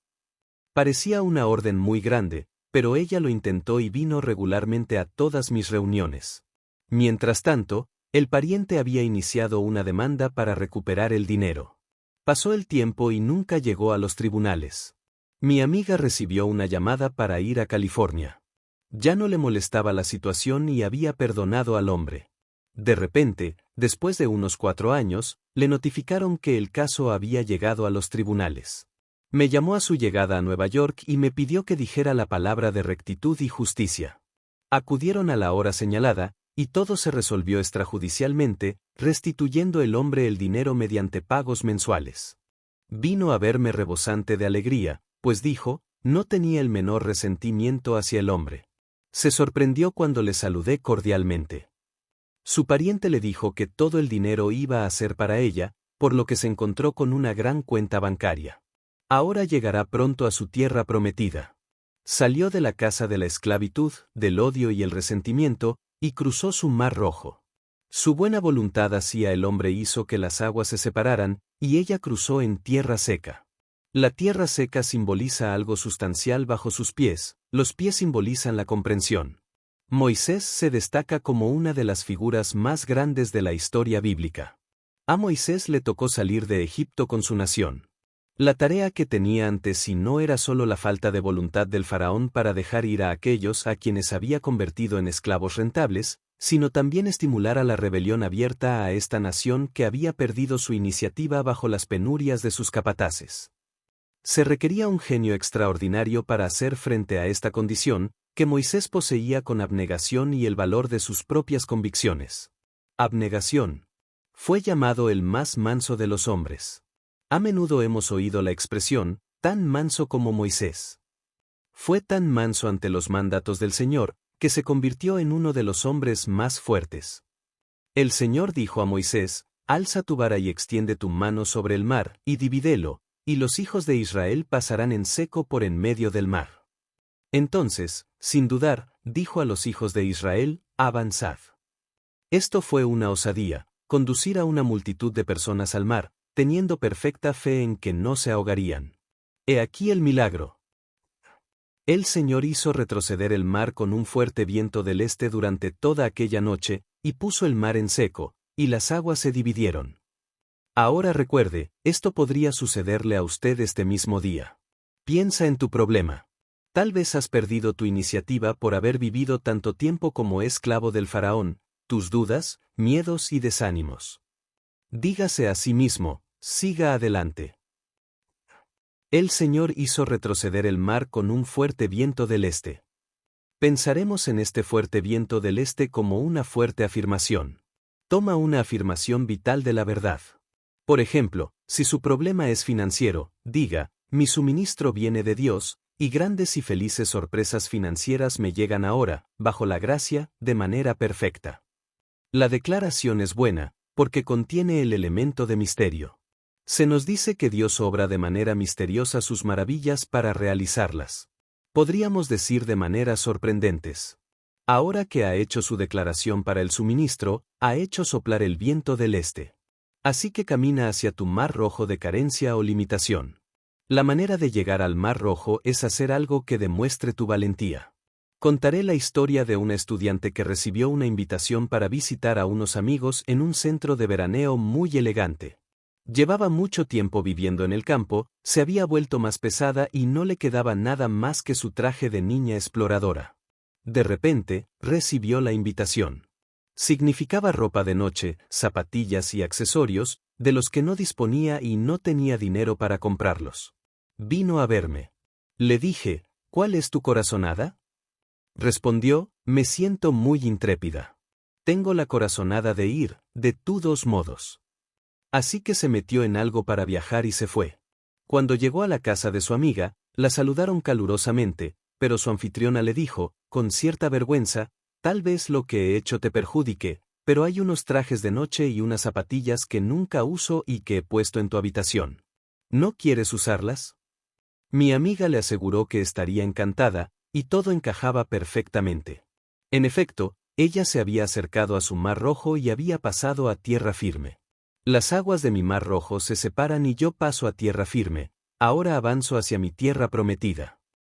S1: Parecía una orden muy grande, pero ella lo intentó y vino regularmente a todas mis reuniones. Mientras tanto, el pariente había iniciado una demanda para recuperar el dinero. Pasó el tiempo y nunca llegó a los tribunales. Mi amiga recibió una llamada para ir a California. Ya no le molestaba la situación y había perdonado al hombre. De repente, después de unos 4 años, le notificaron que el caso había llegado a los tribunales. Me llamó a su llegada a Nueva York y me pidió que dijera la palabra de rectitud y justicia. Acudieron a la hora señalada, y todo se resolvió extrajudicialmente, restituyendo el hombre el dinero mediante pagos mensuales. Vino a verme rebosante de alegría, pues dijo, no tenía el menor resentimiento hacia el hombre. Se sorprendió cuando le saludé cordialmente. Su pariente le dijo que todo el dinero iba a ser para ella, por lo que se encontró con una gran cuenta bancaria. Ahora llegará pronto a su tierra prometida. Salió de la casa de la esclavitud, del odio y el resentimiento, y cruzó su mar rojo. Su buena voluntad hacia el hombre hizo que las aguas se separaran, y ella cruzó en tierra seca. La tierra seca simboliza algo sustancial bajo sus pies, los pies simbolizan la comprensión. Moisés se destaca como una de las figuras más grandes de la historia bíblica. A Moisés le tocó salir de Egipto con su nación. La tarea que tenía ante sí no era solo la falta de voluntad del faraón para dejar ir a aquellos a quienes había convertido en esclavos rentables, sino también estimular a la rebelión abierta a esta nación que había perdido su iniciativa bajo las penurias de sus capataces. Se requería un genio extraordinario para hacer frente a esta condición, que Moisés poseía con abnegación y el valor de sus propias convicciones. Abnegación. Fue llamado el más manso de los hombres. A menudo hemos oído la expresión, tan manso como Moisés. Fue tan manso ante los mandatos del Señor, que se convirtió en uno de los hombres más fuertes. El Señor dijo a Moisés, alza tu vara y extiende tu mano sobre el mar, y divídelo, y los hijos de Israel pasarán en seco por en medio del mar. Entonces, sin dudar, dijo a los hijos de Israel, avanzad. Esto fue una osadía, conducir a una multitud de personas al mar, teniendo perfecta fe en que no se ahogarían. He aquí el milagro. El Señor hizo retroceder el mar con un fuerte viento del este durante toda aquella noche, y puso el mar en seco, y las aguas se dividieron. Ahora recuerde, esto podría sucederle a usted este mismo día. Piensa en tu problema. Tal vez has perdido tu iniciativa por haber vivido tanto tiempo como esclavo del faraón, tus dudas, miedos y desánimos. Dígase a sí mismo, siga adelante. El Señor hizo retroceder el mar con un fuerte viento del este. Pensaremos en este fuerte viento del este como una fuerte afirmación. Toma una afirmación vital de la verdad. Por ejemplo, si su problema es financiero, diga, mi suministro viene de Dios, y grandes y felices sorpresas financieras me llegan ahora, bajo la gracia, de manera perfecta. La declaración es buena, porque contiene el elemento de misterio. Se nos dice que Dios obra de manera misteriosa sus maravillas para realizarlas. Podríamos decir de maneras sorprendentes. Ahora que ha hecho su declaración para el suministro, ha hecho soplar el viento del este. Así que camina hacia tu mar rojo de carencia o limitación. La manera de llegar al mar rojo es hacer algo que demuestre tu valentía. Contaré la historia de una estudiante que recibió una invitación para visitar a unos amigos en un centro de veraneo muy elegante. Llevaba mucho tiempo viviendo en el campo, se había vuelto más pesada y no le quedaba nada más que su traje de niña exploradora. De repente, recibió la invitación. Significaba ropa de noche, zapatillas y accesorios, de los que no disponía y no tenía dinero para comprarlos. Vino a verme. Le dije, ¿cuál es tu corazonada? Respondió, me siento muy intrépida. Tengo la corazonada de ir, de todos modos. Así que se metió en algo para viajar y se fue. Cuando llegó a la casa de su amiga, la saludaron calurosamente, pero su anfitriona le dijo, con cierta vergüenza, tal vez lo que he hecho te perjudique, pero hay unos trajes de noche y unas zapatillas que nunca uso y que he puesto en tu habitación. ¿No quieres usarlas? Mi amiga le aseguró que estaría encantada, y todo encajaba perfectamente. En efecto, ella se había acercado a su mar rojo y había pasado a tierra firme. Las aguas de mi mar rojo se separan y yo paso a tierra firme, ahora avanzo hacia mi tierra prometida.